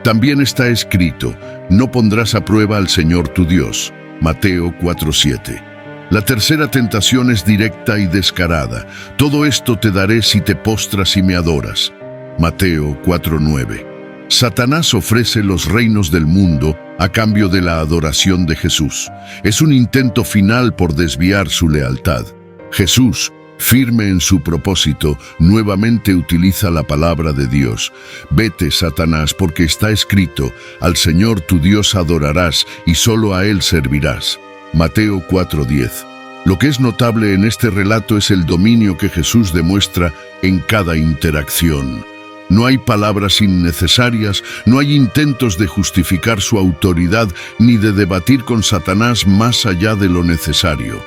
También está escrito: no pondrás a prueba al Señor tu Dios. Mateo 4:7. La tercera tentación es directa y descarada. Todo esto te daré si te postras y me adoras. Mateo 4:9. Satanás ofrece los reinos del mundo a cambio de la adoración de Jesús. Es un intento final por desviar su lealtad. Jesús, firme en su propósito, nuevamente utiliza la palabra de Dios. Vete, Satanás, porque está escrito: al Señor tu Dios adorarás y solo a Él servirás. Mateo 4:10. Lo que es notable en este relato es el dominio que Jesús demuestra en cada interacción. No hay palabras innecesarias, no hay intentos de justificar su autoridad ni de debatir con Satanás más allá de lo necesario.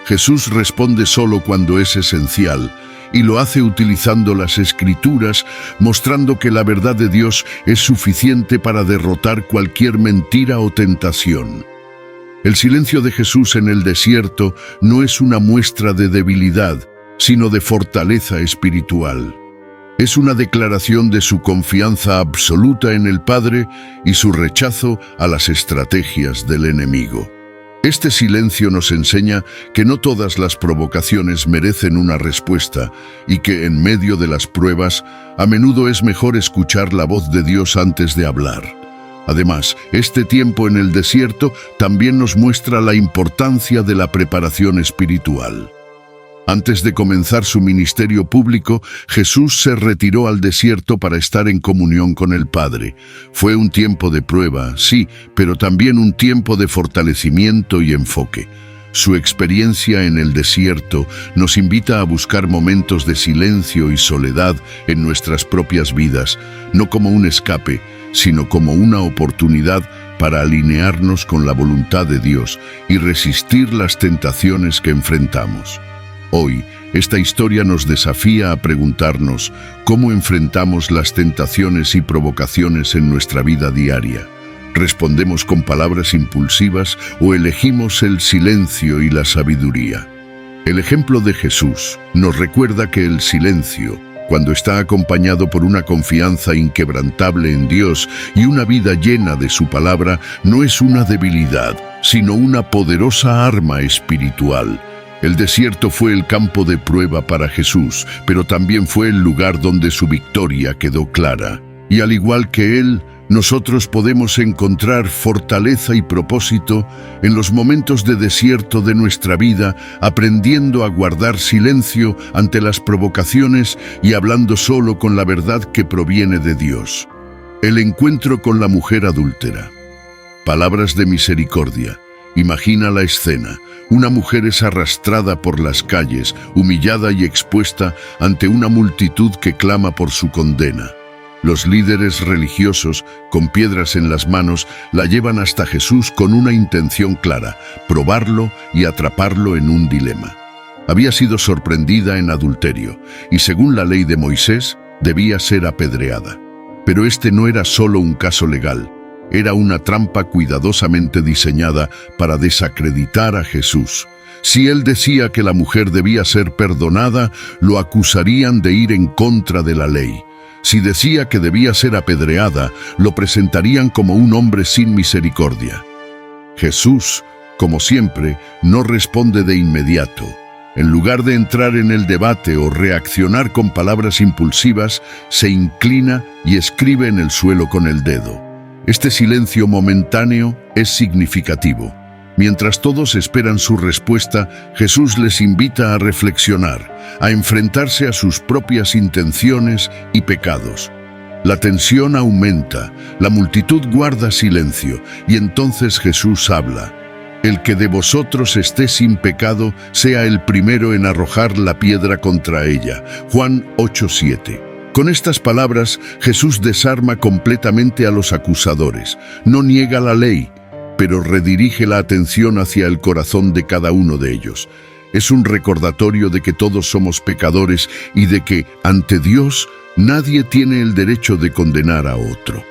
Jesús responde solo cuando es esencial, y lo hace utilizando las Escrituras, mostrando que la verdad de Dios es suficiente para derrotar cualquier mentira o tentación. El silencio de Jesús en el desierto no es una muestra de debilidad, sino de fortaleza espiritual. Es una declaración de su confianza absoluta en el Padre y su rechazo a las estrategias del enemigo. Este silencio nos enseña que no todas las provocaciones merecen una respuesta y que en medio de las pruebas, a menudo es mejor escuchar la voz de Dios antes de hablar. Además, este tiempo en el desierto también nos muestra la importancia de la preparación espiritual. Antes de comenzar su ministerio público, Jesús se retiró al desierto para estar en comunión con el Padre. Fue un tiempo de prueba, sí, pero también un tiempo de fortalecimiento y enfoque. Su experiencia en el desierto nos invita a buscar momentos de silencio y soledad en nuestras propias vidas, no como un escape, sino como una oportunidad para alinearnos con la voluntad de Dios y resistir las tentaciones que enfrentamos. Hoy, esta historia nos desafía a preguntarnos cómo enfrentamos las tentaciones y provocaciones en nuestra vida diaria. ¿Respondemos con palabras impulsivas o elegimos el silencio y la sabiduría? El ejemplo de Jesús nos recuerda que el silencio, cuando está acompañado por una confianza inquebrantable en Dios y una vida llena de su palabra, no es una debilidad, sino una poderosa arma espiritual. El desierto fue el campo de prueba para Jesús, pero también fue el lugar donde su victoria quedó clara. Y al igual que Él, nosotros podemos encontrar fortaleza y propósito en los momentos de desierto de nuestra vida, aprendiendo a guardar silencio ante las provocaciones y hablando solo con la verdad que proviene de Dios. El encuentro con la mujer adúltera. Palabras de misericordia. Imagina la escena. Una mujer es arrastrada por las calles, humillada y expuesta ante una multitud que clama por su condena. Los líderes religiosos, con piedras en las manos, la llevan hasta Jesús con una intención clara: probarlo y atraparlo en un dilema. Había sido sorprendida en adulterio y, según la ley de Moisés, debía ser apedreada. Pero este no era solo un caso legal. Era una trampa cuidadosamente diseñada para desacreditar a Jesús. Si él decía que la mujer debía ser perdonada, lo acusarían de ir en contra de la ley. Si decía que debía ser apedreada, lo presentarían como un hombre sin misericordia. Jesús, como siempre, no responde de inmediato. En lugar de entrar en el debate o reaccionar con palabras impulsivas, se inclina y escribe en el suelo con el dedo. Este silencio momentáneo es significativo. Mientras todos esperan su respuesta, Jesús les invita a reflexionar, a enfrentarse a sus propias intenciones y pecados. La tensión aumenta, la multitud guarda silencio, y entonces Jesús habla. El que de vosotros esté sin pecado, sea el primero en arrojar la piedra contra ella. Juan 8:7. Con estas palabras, Jesús desarma completamente a los acusadores. No niega la ley, pero redirige la atención hacia el corazón de cada uno de ellos. Es un recordatorio de que todos somos pecadores y de que, ante Dios, nadie tiene el derecho de condenar a otro.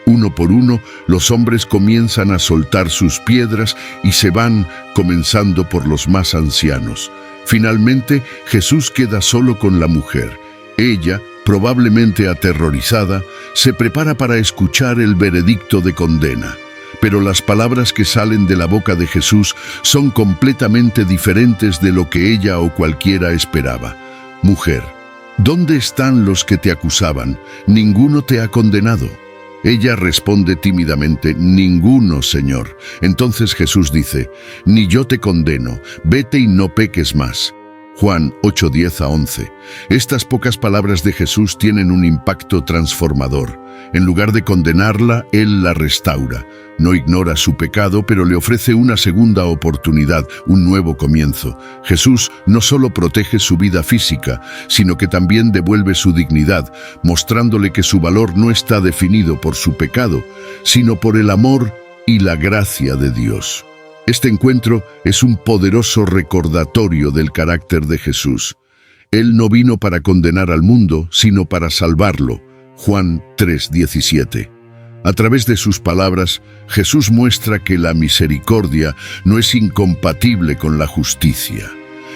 Uno por uno, los hombres comienzan a soltar sus piedras y se van, comenzando por los más ancianos. Finalmente, Jesús queda solo con la mujer. Ella, probablemente aterrorizada, se prepara para escuchar el veredicto de condena. Pero las palabras que salen de la boca de Jesús son completamente diferentes de lo que ella o cualquiera esperaba. Mujer, ¿dónde están los que te acusaban? ¿Ninguno te ha condenado? Ella responde tímidamente, ninguno, Señor. Entonces Jesús dice, ni yo te condeno, vete y no peques más. Juan 8:10-11. Estas pocas palabras de Jesús tienen un impacto transformador. En lugar de condenarla, Él la restaura. No ignora su pecado, pero le ofrece una segunda oportunidad, un nuevo comienzo. Jesús no solo protege su vida física, sino que también devuelve su dignidad, mostrándole que su valor no está definido por su pecado, sino por el amor y la gracia de Dios. Este encuentro es un poderoso recordatorio del carácter de Jesús. Él no vino para condenar al mundo, sino para salvarlo. Juan 3:17. A través de sus palabras, Jesús muestra que la misericordia no es incompatible con la justicia.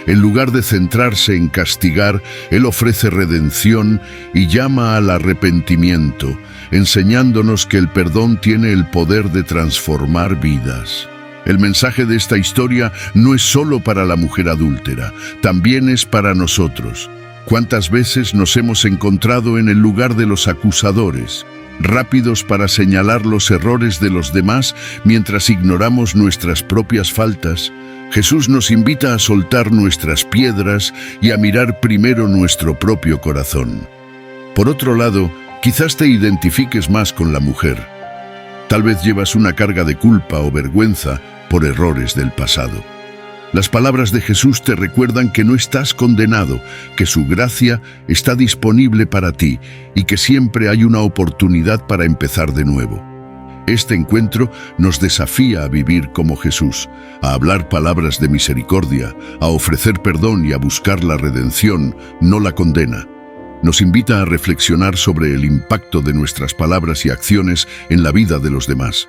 En lugar de centrarse en castigar, Él ofrece redención y llama al arrepentimiento, enseñándonos que el perdón tiene el poder de transformar vidas. El mensaje de esta historia no es solo para la mujer adúltera, también es para nosotros. ¿Cuántas veces nos hemos encontrado en el lugar de los acusadores, rápidos para señalar los errores de los demás mientras ignoramos nuestras propias faltas? Jesús nos invita a soltar nuestras piedras y a mirar primero nuestro propio corazón. Por otro lado, quizás te identifiques más con la mujer. Tal vez llevas una carga de culpa o vergüenza por errores del pasado. Las palabras de Jesús te recuerdan que no estás condenado, que su gracia está disponible para ti y que siempre hay una oportunidad para empezar de nuevo. Este encuentro nos desafía a vivir como Jesús, a hablar palabras de misericordia, a ofrecer perdón y a buscar la redención, no la condena. Nos invita a reflexionar sobre el impacto de nuestras palabras y acciones en la vida de los demás.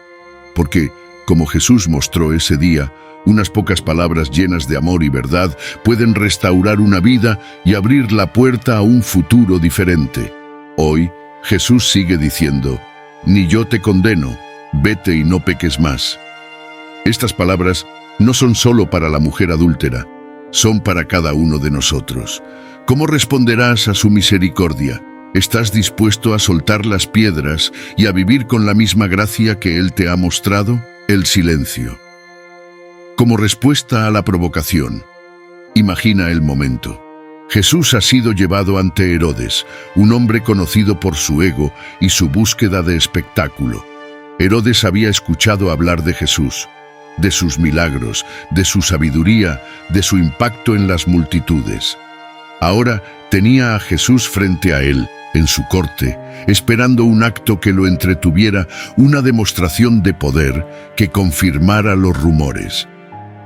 Porque, como Jesús mostró ese día, unas pocas palabras llenas de amor y verdad pueden restaurar una vida y abrir la puerta a un futuro diferente. Hoy, Jesús sigue diciendo, ni yo te condeno, vete y no peques más. Estas palabras no son solo para la mujer adúltera, son para cada uno de nosotros. ¿Cómo responderás a su misericordia? ¿Estás dispuesto a soltar las piedras y a vivir con la misma gracia que Él te ha mostrado? El silencio. Como respuesta a la provocación, imagina el momento. Jesús ha sido llevado ante Herodes, un hombre conocido por su ego y su búsqueda de espectáculo. Herodes había escuchado hablar de Jesús, de sus milagros, de su sabiduría, de su impacto en las multitudes. Ahora tenía a Jesús frente a él, en su corte, esperando un acto que lo entretuviera, una demostración de poder que confirmara los rumores.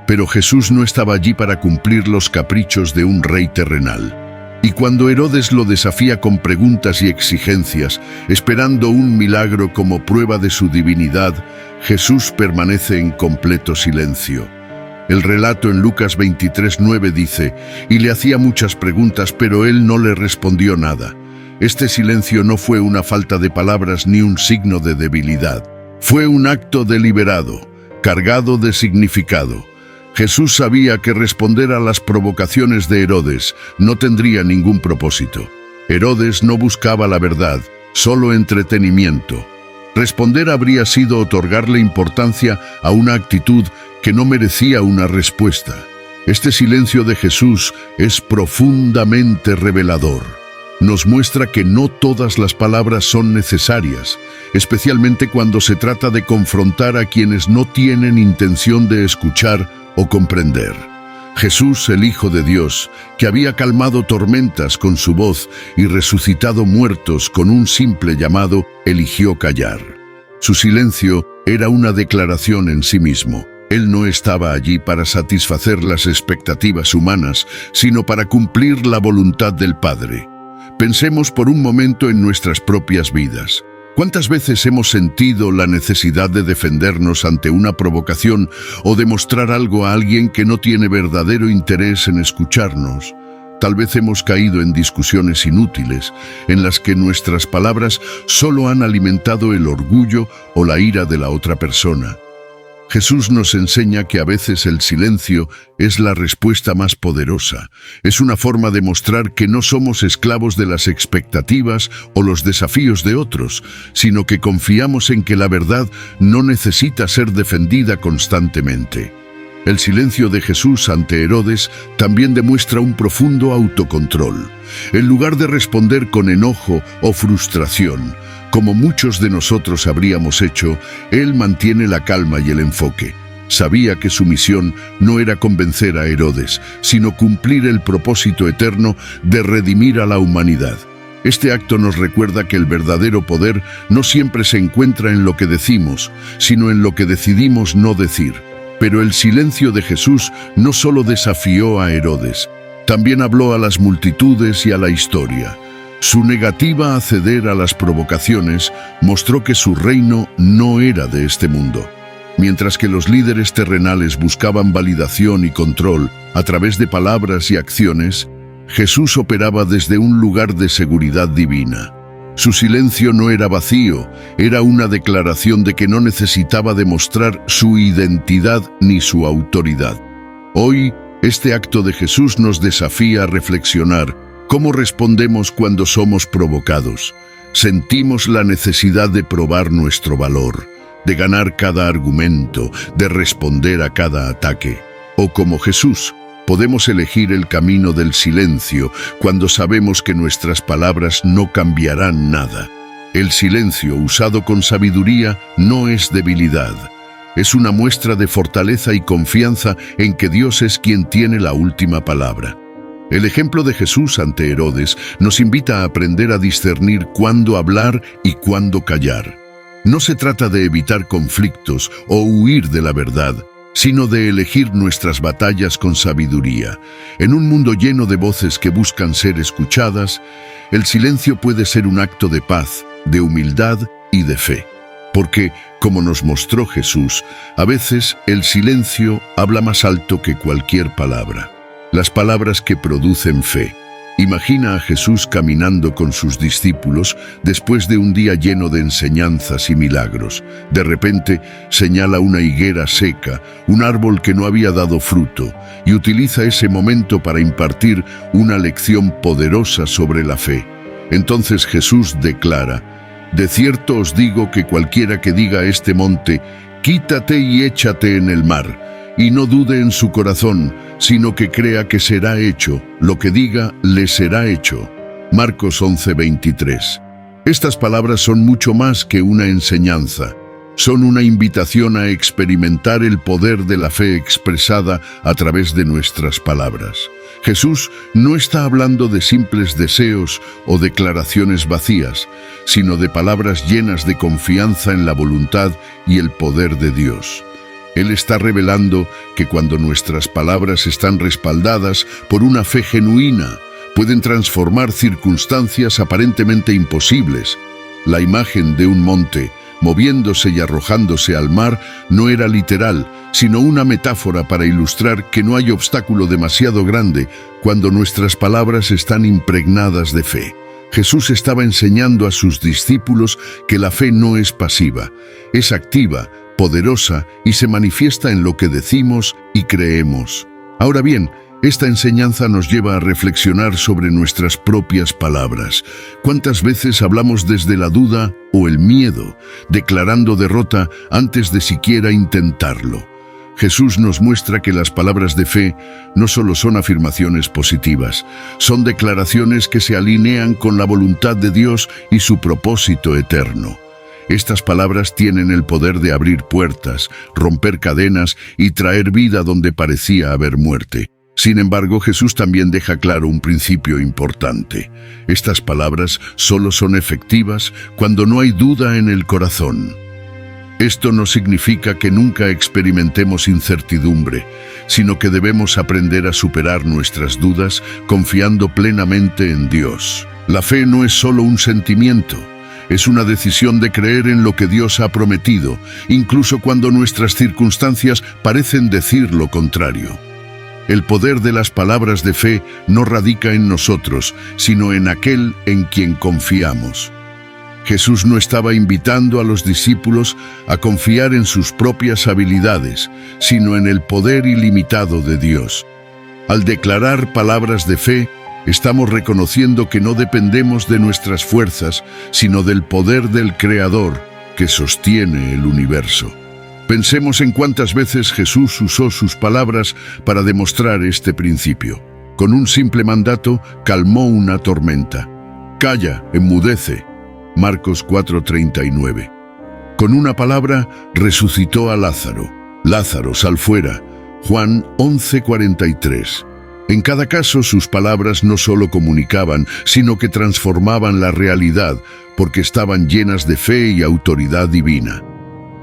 Pero Jesús no estaba allí para cumplir los caprichos de un rey terrenal. Y cuando Herodes lo desafía con preguntas y exigencias, esperando un milagro como prueba de su divinidad, Jesús permanece en completo silencio. El relato en Lucas 23:9 dice: «Y le hacía muchas preguntas, pero él no le respondió nada». Este silencio no fue una falta de palabras ni un signo de debilidad. Fue un acto deliberado, cargado de significado. Jesús sabía que responder a las provocaciones de Herodes no tendría ningún propósito. Herodes no buscaba la verdad, solo entretenimiento. Responder habría sido otorgarle importancia a una actitud que no merecía una respuesta. Este silencio de Jesús es profundamente revelador. Nos muestra que no todas las palabras son necesarias, especialmente cuando se trata de confrontar a quienes no tienen intención de escuchar o comprender. Jesús, el Hijo de Dios, que había calmado tormentas con su voz y resucitado muertos con un simple llamado, eligió callar. Su silencio era una declaración en sí mismo. Él no estaba allí para satisfacer las expectativas humanas, sino para cumplir la voluntad del Padre. Pensemos por un momento en nuestras propias vidas. ¿Cuántas veces hemos sentido la necesidad de defendernos ante una provocación o demostrar algo a alguien que no tiene verdadero interés en escucharnos? Tal vez hemos caído en discusiones inútiles, en las que nuestras palabras solo han alimentado el orgullo o la ira de la otra persona. Jesús nos enseña que a veces el silencio es la respuesta más poderosa. Es una forma de mostrar que no somos esclavos de las expectativas o los desafíos de otros, sino que confiamos en que la verdad no necesita ser defendida constantemente. El silencio de Jesús ante Herodes también demuestra un profundo autocontrol. En lugar de responder con enojo o frustración, como muchos de nosotros habríamos hecho, él mantiene la calma y el enfoque. Sabía que su misión no era convencer a Herodes, sino cumplir el propósito eterno de redimir a la humanidad. Este acto nos recuerda que el verdadero poder no siempre se encuentra en lo que decimos, sino en lo que decidimos no decir. Pero el silencio de Jesús no solo desafió a Herodes, también habló a las multitudes y a la historia. Su negativa a ceder a las provocaciones mostró que su reino no era de este mundo. Mientras que los líderes terrenales buscaban validación y control a través de palabras y acciones, Jesús operaba desde un lugar de seguridad divina. Su silencio no era vacío, era una declaración de que no necesitaba demostrar su identidad ni su autoridad. Hoy, este acto de Jesús nos desafía a reflexionar. ¿Cómo respondemos cuando somos provocados? Sentimos la necesidad de probar nuestro valor, de ganar cada argumento, de responder a cada ataque. O como Jesús, podemos elegir el camino del silencio cuando sabemos que nuestras palabras no cambiarán nada. El silencio usado con sabiduría no es debilidad. Es una muestra de fortaleza y confianza en que Dios es quien tiene la última palabra. El ejemplo de Jesús ante Herodes nos invita a aprender a discernir cuándo hablar y cuándo callar. No se trata de evitar conflictos o huir de la verdad, sino de elegir nuestras batallas con sabiduría. En un mundo lleno de voces que buscan ser escuchadas, el silencio puede ser un acto de paz, de humildad y de fe. Porque, como nos mostró Jesús, a veces el silencio habla más alto que cualquier palabra. Las palabras que producen fe. Imagina a Jesús caminando con sus discípulos después de un día lleno de enseñanzas y milagros. De repente señala una higuera seca, un árbol que no había dado fruto, y utiliza ese momento para impartir una lección poderosa sobre la fe. Entonces Jesús declara: «De cierto os digo que cualquiera que diga a este monte, quítate y échate en el mar, y no dude en su corazón, sino que crea que será hecho, lo que diga le será hecho». Marcos 11:23. Estas palabras son mucho más que una enseñanza. Son una invitación a experimentar el poder de la fe expresada a través de nuestras palabras. Jesús no está hablando de simples deseos o declaraciones vacías, sino de palabras llenas de confianza en la voluntad y el poder de Dios. Él está revelando que cuando nuestras palabras están respaldadas por una fe genuina, pueden transformar circunstancias aparentemente imposibles. La imagen de un monte moviéndose y arrojándose al mar, no era literal, sino una metáfora para ilustrar que no hay obstáculo demasiado grande cuando nuestras palabras están impregnadas de fe. Jesús estaba enseñando a sus discípulos que la fe no es pasiva, es activa, poderosa y se manifiesta en lo que decimos y creemos. Ahora bien, esta enseñanza nos lleva a reflexionar sobre nuestras propias palabras. ¿Cuántas veces hablamos desde la duda o el miedo, declarando derrota antes de siquiera intentarlo? Jesús nos muestra que las palabras de fe no solo son afirmaciones positivas, son declaraciones que se alinean con la voluntad de Dios y su propósito eterno. Estas palabras tienen el poder de abrir puertas, romper cadenas y traer vida donde parecía haber muerte. Sin embargo, Jesús también deja claro un principio importante. Estas palabras solo son efectivas cuando no hay duda en el corazón. Esto no significa que nunca experimentemos incertidumbre, sino que debemos aprender a superar nuestras dudas confiando plenamente en Dios. La fe no es solo un sentimiento, es una decisión de creer en lo que Dios ha prometido, incluso cuando nuestras circunstancias parecen decir lo contrario. El poder de las palabras de fe no radica en nosotros, sino en aquel en quien confiamos. Jesús no estaba invitando a los discípulos a confiar en sus propias habilidades, sino en el poder ilimitado de Dios. Al declarar palabras de fe, estamos reconociendo que no dependemos de nuestras fuerzas, sino del poder del Creador que sostiene el universo. Pensemos en cuántas veces Jesús usó sus palabras para demostrar este principio. Con un simple mandato, calmó una tormenta. Calla, enmudece. Marcos 4:39. Con una palabra, resucitó a Lázaro. Lázaro, sal fuera. Juan 11:43. En cada caso, sus palabras no solo comunicaban, sino que transformaban la realidad, porque estaban llenas de fe y autoridad divina.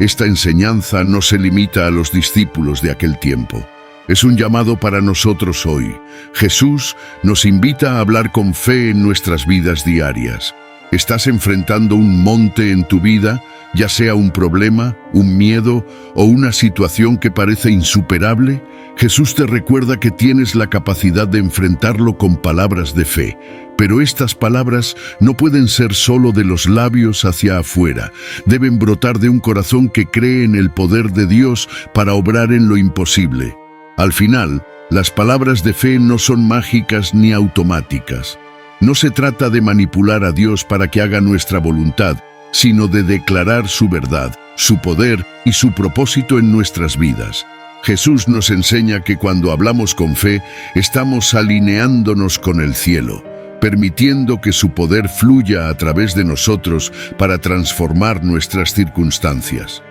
Esta enseñanza no se limita a los discípulos de aquel tiempo. Es un llamado para nosotros hoy. Jesús nos invita a hablar con fe en nuestras vidas diarias. ¿Estás enfrentando un monte en tu vida, ya sea un problema, un miedo o una situación que parece insuperable? Jesús te recuerda que tienes la capacidad de enfrentarlo con palabras de fe, pero estas palabras no pueden ser solo de los labios hacia afuera. Deben brotar de un corazón que cree en el poder de Dios para obrar en lo imposible. Al final, las palabras de fe no son mágicas ni automáticas. No se trata de manipular a Dios para que haga nuestra voluntad, sino de declarar su verdad, su poder y su propósito en nuestras vidas. Jesús nos enseña que cuando hablamos con fe, estamos alineándonos con el cielo, permitiendo que su poder fluya a través de nosotros para transformar nuestras circunstancias.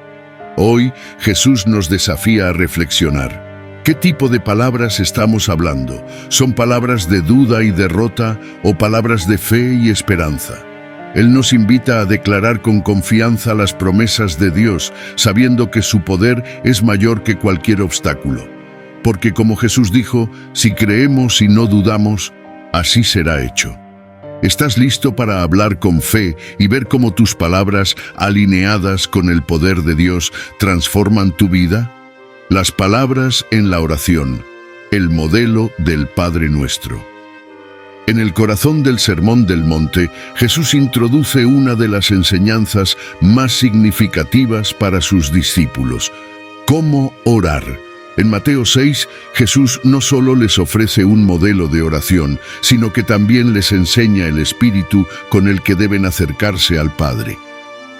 Hoy, Jesús nos desafía a reflexionar. ¿Qué tipo de palabras estamos hablando? ¿Son palabras de duda y derrota o palabras de fe y esperanza? Él nos invita a declarar con confianza las promesas de Dios, sabiendo que su poder es mayor que cualquier obstáculo. Porque como Jesús dijo, si creemos y no dudamos, así será hecho. ¿Estás listo para hablar con fe y ver cómo tus palabras, alineadas con el poder de Dios, transforman tu vida? Las palabras en la oración, el modelo del Padre Nuestro. En el corazón del Sermón del Monte, Jesús introduce una de las enseñanzas más significativas para sus discípulos: cómo orar. En Mateo 6, Jesús no solo les ofrece un modelo de oración, sino que también les enseña el espíritu con el que deben acercarse al Padre.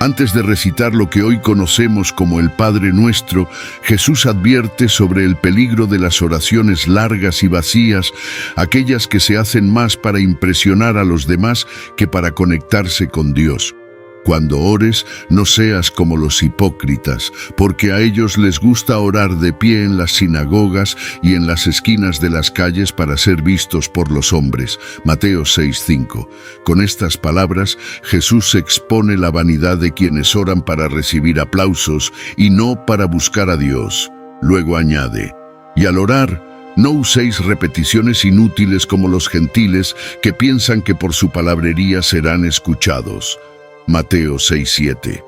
Antes de recitar lo que hoy conocemos como el Padre Nuestro, Jesús advierte sobre el peligro de las oraciones largas y vacías, aquellas que se hacen más para impresionar a los demás que para conectarse con Dios. Cuando ores, no seas como los hipócritas, porque a ellos les gusta orar de pie en las sinagogas y en las esquinas de las calles para ser vistos por los hombres. Mateo 6:5. Con estas palabras, Jesús expone la vanidad de quienes oran para recibir aplausos y no para buscar a Dios. Luego añade: y al orar, no uséis repeticiones inútiles como los gentiles que piensan que por su palabrería serán escuchados. Mateo 6:7.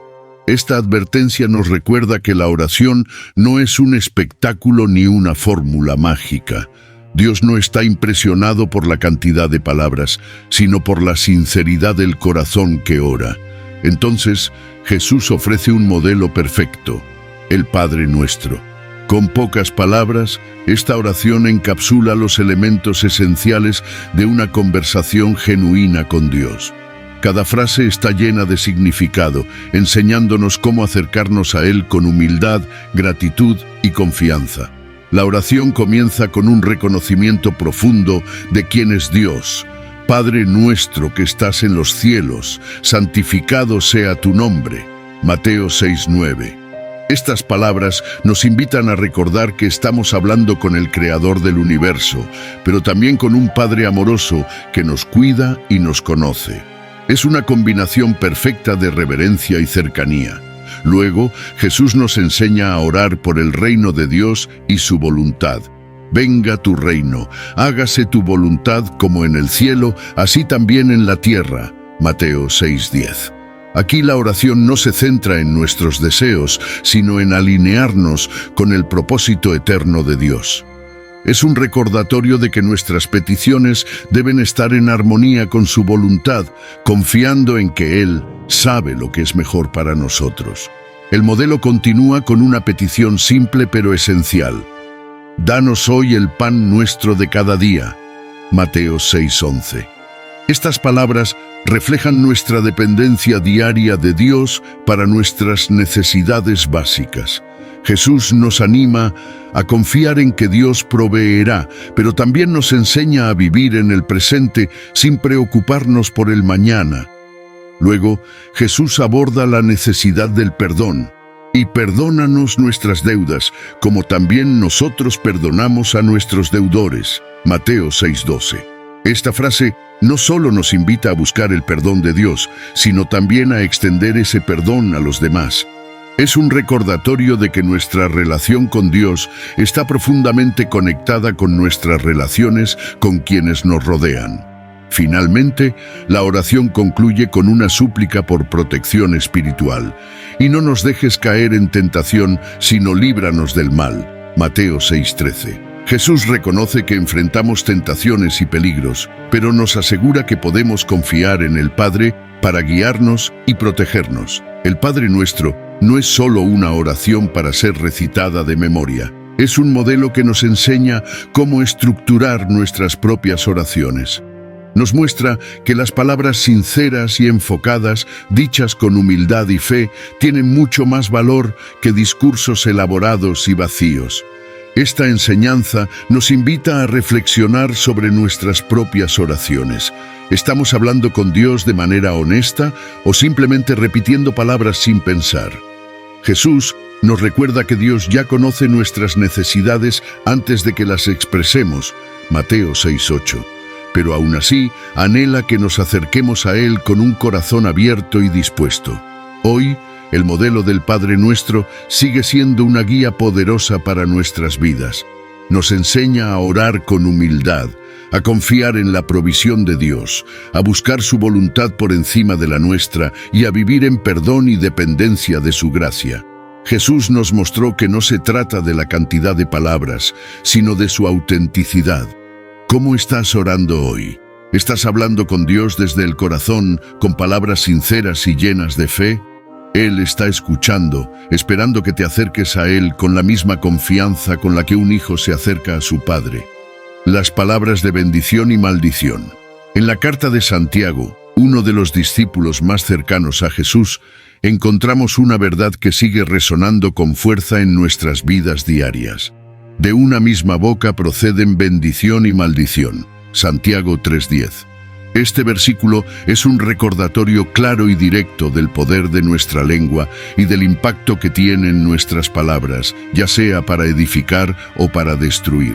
Esta advertencia nos recuerda que la oración no es un espectáculo ni una fórmula mágica. Dios no está impresionado por la cantidad de palabras, sino por la sinceridad del corazón que ora. Entonces, Jesús ofrece un modelo perfecto, el Padre Nuestro. Con pocas palabras, esta oración encapsula los elementos esenciales de una conversación genuina con Dios. Cada frase está llena de significado, enseñándonos cómo acercarnos a Él con humildad, gratitud y confianza. La oración comienza con un reconocimiento profundo de quién es Dios. Padre nuestro que estás en los cielos, santificado sea tu nombre. Mateo 6:9. Estas palabras nos invitan a recordar que estamos hablando con el Creador del universo, pero también con un Padre amoroso que nos cuida y nos conoce. Es una combinación perfecta de reverencia y cercanía. Luego, Jesús nos enseña a orar por el reino de Dios y su voluntad. Venga tu reino, hágase tu voluntad como en el cielo, así también en la tierra. Mateo 6:10. Aquí la oración no se centra en nuestros deseos, sino en alinearnos con el propósito eterno de Dios. Es un recordatorio de que nuestras peticiones deben estar en armonía con su voluntad, confiando en que Él sabe lo que es mejor para nosotros. El modelo continúa con una petición simple pero esencial. Danos hoy el pan nuestro de cada día. Mateo 6:11. Estas palabras reflejan nuestra dependencia diaria de Dios para nuestras necesidades básicas. Jesús nos anima a confiar en que Dios proveerá, pero también nos enseña a vivir en el presente sin preocuparnos por el mañana. Luego, Jesús aborda la necesidad del perdón. Y perdónanos nuestras deudas, como también nosotros perdonamos a nuestros deudores. Mateo 6:12. Esta frase no solo nos invita a buscar el perdón de Dios, sino también a extender ese perdón a los demás. Es un recordatorio de que nuestra relación con Dios está profundamente conectada con nuestras relaciones con quienes nos rodean. Finalmente, la oración concluye con una súplica por protección espiritual. Y no nos dejes caer en tentación, sino líbranos del mal. Mateo 6:13. Jesús reconoce que enfrentamos tentaciones y peligros, pero nos asegura que podemos confiar en el Padre para guiarnos y protegernos. El Padre Nuestro no es solo una oración para ser recitada de memoria. Es un modelo que nos enseña cómo estructurar nuestras propias oraciones. Nos muestra que las palabras sinceras y enfocadas, dichas con humildad y fe, tienen mucho más valor que discursos elaborados y vacíos. Esta enseñanza nos invita a reflexionar sobre nuestras propias oraciones. ¿Estamos hablando con Dios de manera honesta o simplemente repitiendo palabras sin pensar? Jesús nos recuerda que Dios ya conoce nuestras necesidades antes de que las expresemos. Mateo 6:8. Pero aún así, anhela que nos acerquemos a Él con un corazón abierto y dispuesto. Hoy, el modelo del Padre Nuestro sigue siendo una guía poderosa para nuestras vidas. Nos enseña a orar con humildad, a confiar en la provisión de Dios, a buscar su voluntad por encima de la nuestra y a vivir en perdón y dependencia de su gracia. Jesús nos mostró que no se trata de la cantidad de palabras, sino de su autenticidad. ¿Cómo estás orando hoy? ¿Estás hablando con Dios desde el corazón, con palabras sinceras y llenas de fe? Él está escuchando, esperando que te acerques a Él con la misma confianza con la que un hijo se acerca a su padre. Las palabras de bendición y maldición. En la carta de Santiago, uno de los discípulos más cercanos a Jesús, encontramos una verdad que sigue resonando con fuerza en nuestras vidas diarias. De una misma boca proceden bendición y maldición. Santiago 3:10. Este versículo es un recordatorio claro y directo del poder de nuestra lengua y del impacto que tienen nuestras palabras, ya sea para edificar o para destruir.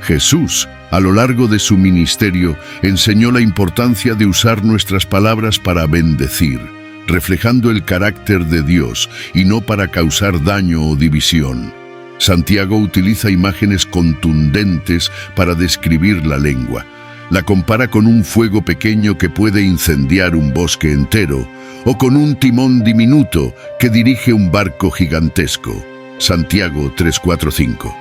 Jesús, a lo largo de su ministerio, enseñó la importancia de usar nuestras palabras para bendecir, reflejando el carácter de Dios y no para causar daño o división. Santiago utiliza imágenes contundentes para describir la lengua. La compara con un fuego pequeño que puede incendiar un bosque entero, o con un timón diminuto que dirige un barco gigantesco. Santiago 3:4-5.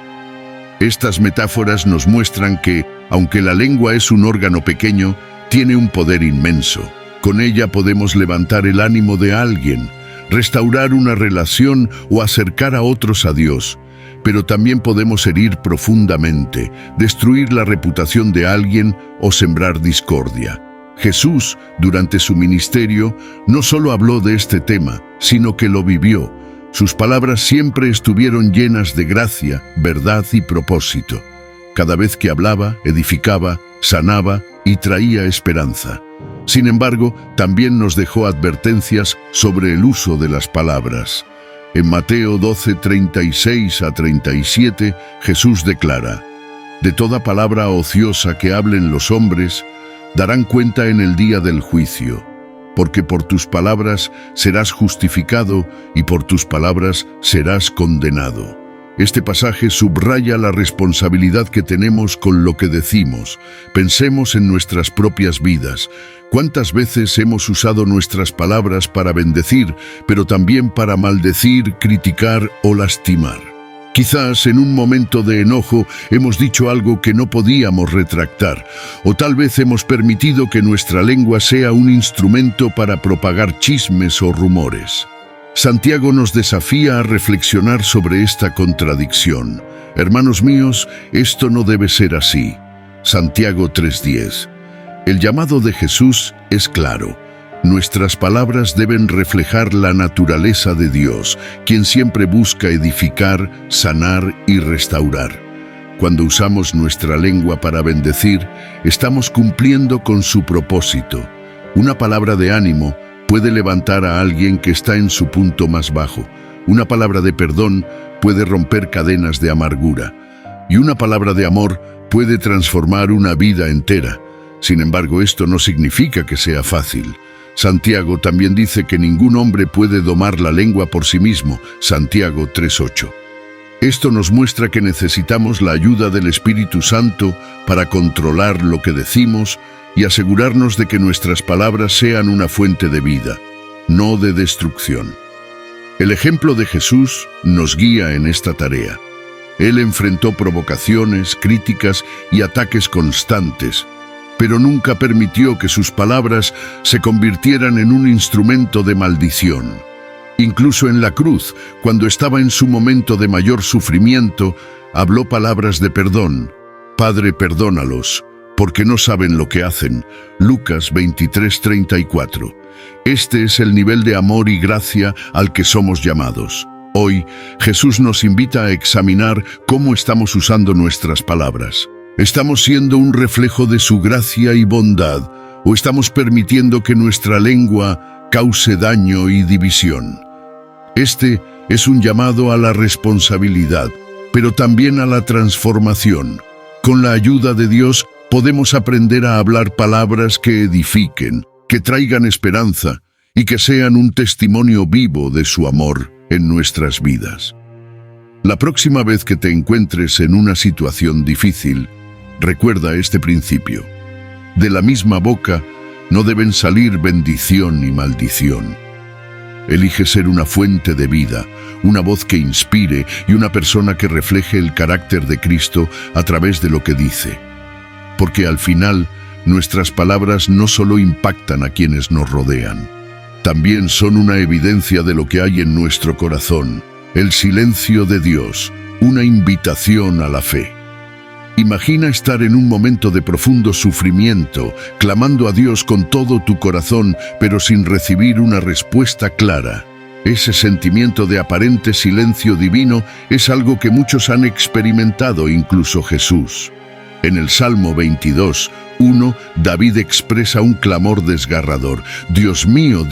Estas metáforas nos muestran que, aunque la lengua es un órgano pequeño, tiene un poder inmenso. Con ella podemos levantar el ánimo de alguien, restaurar una relación o acercar a otros a Dios, pero también podemos herir profundamente, destruir la reputación de alguien o sembrar discordia. Jesús, durante su ministerio, no solo habló de este tema, sino que lo vivió. Sus palabras siempre estuvieron llenas de gracia, verdad y propósito. Cada vez que hablaba, edificaba, sanaba y traía esperanza. Sin embargo, también nos dejó advertencias sobre el uso de las palabras. En Mateo 12:36-37, Jesús declara: «De toda palabra ociosa que hablen los hombres, darán cuenta en el día del juicio, porque por tus palabras serás justificado y por tus palabras serás condenado». Este pasaje subraya la responsabilidad que tenemos con lo que decimos. Pensemos en nuestras propias vidas. ¿Cuántas veces hemos usado nuestras palabras para bendecir, pero también para maldecir, criticar o lastimar? Quizás en un momento de enojo hemos dicho algo que no podíamos retractar, o tal vez hemos permitido que nuestra lengua sea un instrumento para propagar chismes o rumores. Santiago nos desafía a reflexionar sobre esta contradicción. Hermanos míos, esto no debe ser así. Santiago 3:10. El llamado de Jesús es claro. Nuestras palabras deben reflejar la naturaleza de Dios, quien siempre busca edificar, sanar y restaurar. Cuando usamos nuestra lengua para bendecir, estamos cumpliendo con su propósito. Una palabra de ánimo puede levantar a alguien que está en su punto más bajo. Una palabra de perdón puede romper cadenas de amargura. Y una palabra de amor puede transformar una vida entera. Sin embargo, esto no significa que sea fácil. Santiago también dice que ningún hombre puede domar la lengua por sí mismo. Santiago 3:8. Esto nos muestra que necesitamos la ayuda del Espíritu Santo para controlar lo que decimos y asegurarnos de que nuestras palabras sean una fuente de vida, no de destrucción. El ejemplo de Jesús nos guía en esta tarea. Él enfrentó provocaciones, críticas y ataques constantes, pero nunca permitió que sus palabras se convirtieran en un instrumento de maldición. Incluso en la cruz, cuando estaba en su momento de mayor sufrimiento, habló palabras de perdón. «Padre, perdónalos, porque no saben lo que hacen». Lucas 23:34. Este es el nivel de amor y gracia al que somos llamados. Hoy, Jesús nos invita a examinar cómo estamos usando nuestras palabras. ¿Estamos siendo un reflejo de su gracia y bondad, o estamos permitiendo que nuestra lengua cause daño y división? Este es un llamado a la responsabilidad, pero también a la transformación. Con la ayuda de Dios, podemos aprender a hablar palabras que edifiquen, que traigan esperanza y que sean un testimonio vivo de su amor en nuestras vidas. La próxima vez que te encuentres en una situación difícil, recuerda este principio. De la misma boca no deben salir bendición ni maldición. Elige ser una fuente de vida, una voz que inspire y una persona que refleje el carácter de Cristo a través de lo que dice. Porque al final, nuestras palabras no solo impactan a quienes nos rodean, también son una evidencia de lo que hay en nuestro corazón, el silencio de Dios, una invitación a la fe. Imagina estar en un momento de profundo sufrimiento, clamando a Dios con todo tu corazón, pero sin recibir una respuesta clara. Ese sentimiento de aparente silencio divino es algo que muchos han experimentado, incluso Jesús. En el Salmo 22:1, David expresa un clamor desgarrador. Dios mío,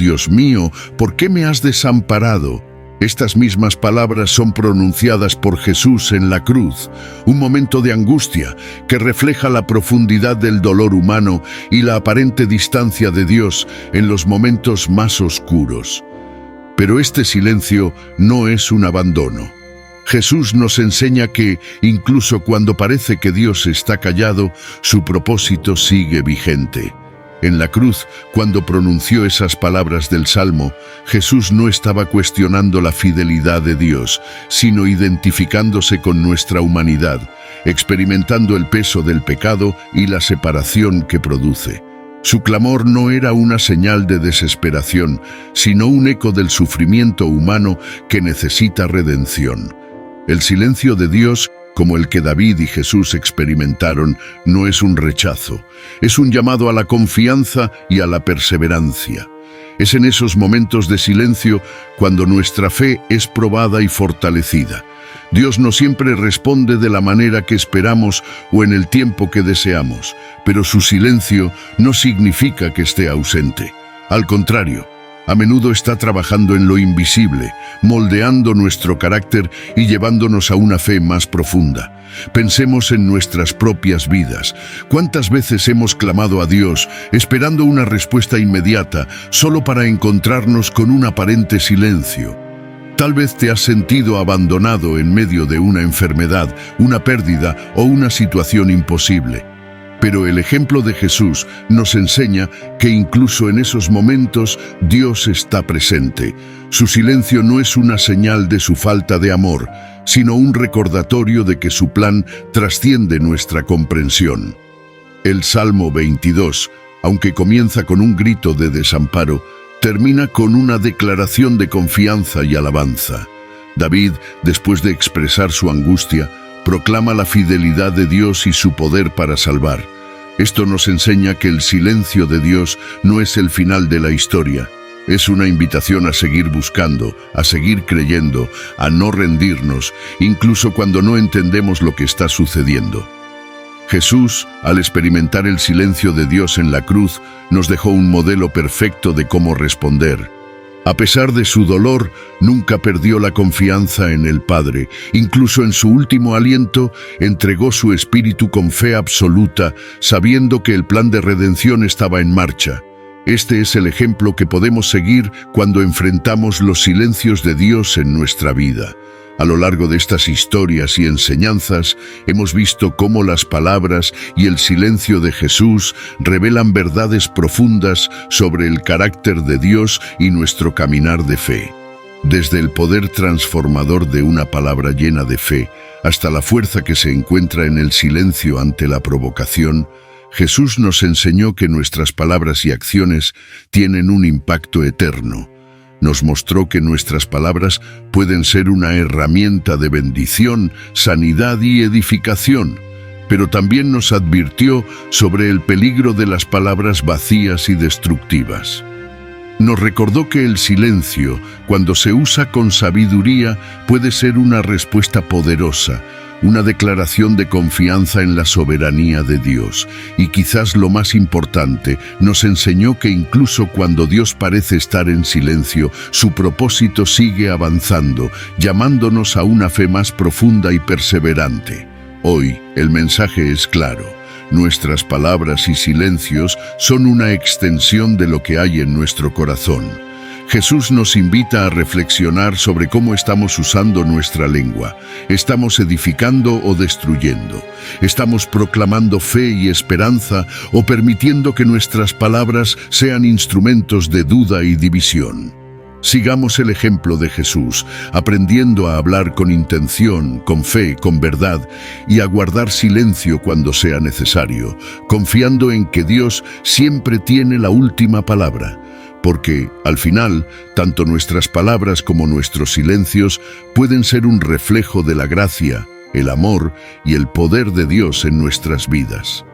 ¿por qué me has desamparado? Estas mismas palabras son pronunciadas por Jesús en la cruz, un momento de angustia que refleja la profundidad del dolor humano y la aparente distancia de Dios en los momentos más oscuros. Pero este silencio no es un abandono. Jesús nos enseña que, incluso cuando parece que Dios está callado, su propósito sigue vigente. En la cruz, cuando pronunció esas palabras del Salmo, Jesús no estaba cuestionando la fidelidad de Dios, sino identificándose con nuestra humanidad, experimentando el peso del pecado y la separación que produce. Su clamor no era una señal de desesperación, sino un eco del sufrimiento humano que necesita redención. El silencio de Dios, como el que David y Jesús experimentaron, no es un rechazo, es un llamado a la confianza y a la perseverancia. Es en esos momentos de silencio cuando nuestra fe es probada y fortalecida. Dios no siempre responde de la manera que esperamos o en el tiempo que deseamos, pero su silencio no significa que esté ausente. Al contrario, a menudo está trabajando en lo invisible, moldeando nuestro carácter y llevándonos a una fe más profunda. Pensemos en nuestras propias vidas. ¿Cuántas veces hemos clamado a Dios, esperando una respuesta inmediata, solo para encontrarnos con un aparente silencio? Tal vez te has sentido abandonado en medio de una enfermedad, una pérdida o una situación imposible. Pero el ejemplo de Jesús nos enseña que incluso en esos momentos Dios está presente. Su silencio no es una señal de su falta de amor, sino un recordatorio de que su plan trasciende nuestra comprensión. El Salmo 22, aunque comienza con un grito de desamparo, termina con una declaración de confianza y alabanza. David, después de expresar su angustia, proclama la fidelidad de Dios y su poder para salvar. Esto nos enseña que el silencio de Dios no es el final de la historia. Es una invitación a seguir buscando, a seguir creyendo, a no rendirnos, incluso cuando no entendemos lo que está sucediendo. Jesús, al experimentar el silencio de Dios en la cruz, nos dejó un modelo perfecto de cómo responder. A pesar de su dolor, nunca perdió la confianza en el Padre. Incluso en su último aliento, entregó su espíritu con fe absoluta, sabiendo que el plan de redención estaba en marcha. Este es el ejemplo que podemos seguir cuando enfrentamos los silencios de Dios en nuestra vida. A lo largo de estas historias y enseñanzas, hemos visto cómo las palabras y el silencio de Jesús revelan verdades profundas sobre el carácter de Dios y nuestro caminar de fe. Desde el poder transformador de una palabra llena de fe, hasta la fuerza que se encuentra en el silencio ante la provocación, Jesús nos enseñó que nuestras palabras y acciones tienen un impacto eterno. Nos mostró que nuestras palabras pueden ser una herramienta de bendición, sanidad y edificación, pero también nos advirtió sobre el peligro de las palabras vacías y destructivas. Nos recordó que el silencio, cuando se usa con sabiduría, puede ser una respuesta poderosa, una declaración de confianza en la soberanía de Dios. Y quizás lo más importante, nos enseñó que incluso cuando Dios parece estar en silencio, su propósito sigue avanzando, llamándonos a una fe más profunda y perseverante. Hoy, el mensaje es claro. Nuestras palabras y silencios son una extensión de lo que hay en nuestro corazón. Jesús nos invita a reflexionar sobre cómo estamos usando nuestra lengua. ¿Estamos edificando o destruyendo? ¿Estamos proclamando fe y esperanza o permitiendo que nuestras palabras sean instrumentos de duda y división? Sigamos el ejemplo de Jesús, aprendiendo a hablar con intención, con fe, con verdad, y a guardar silencio cuando sea necesario, confiando en que Dios siempre tiene la última palabra. Porque, al final, tanto nuestras palabras como nuestros silencios pueden ser un reflejo de la gracia, el amor y el poder de Dios en nuestras vidas.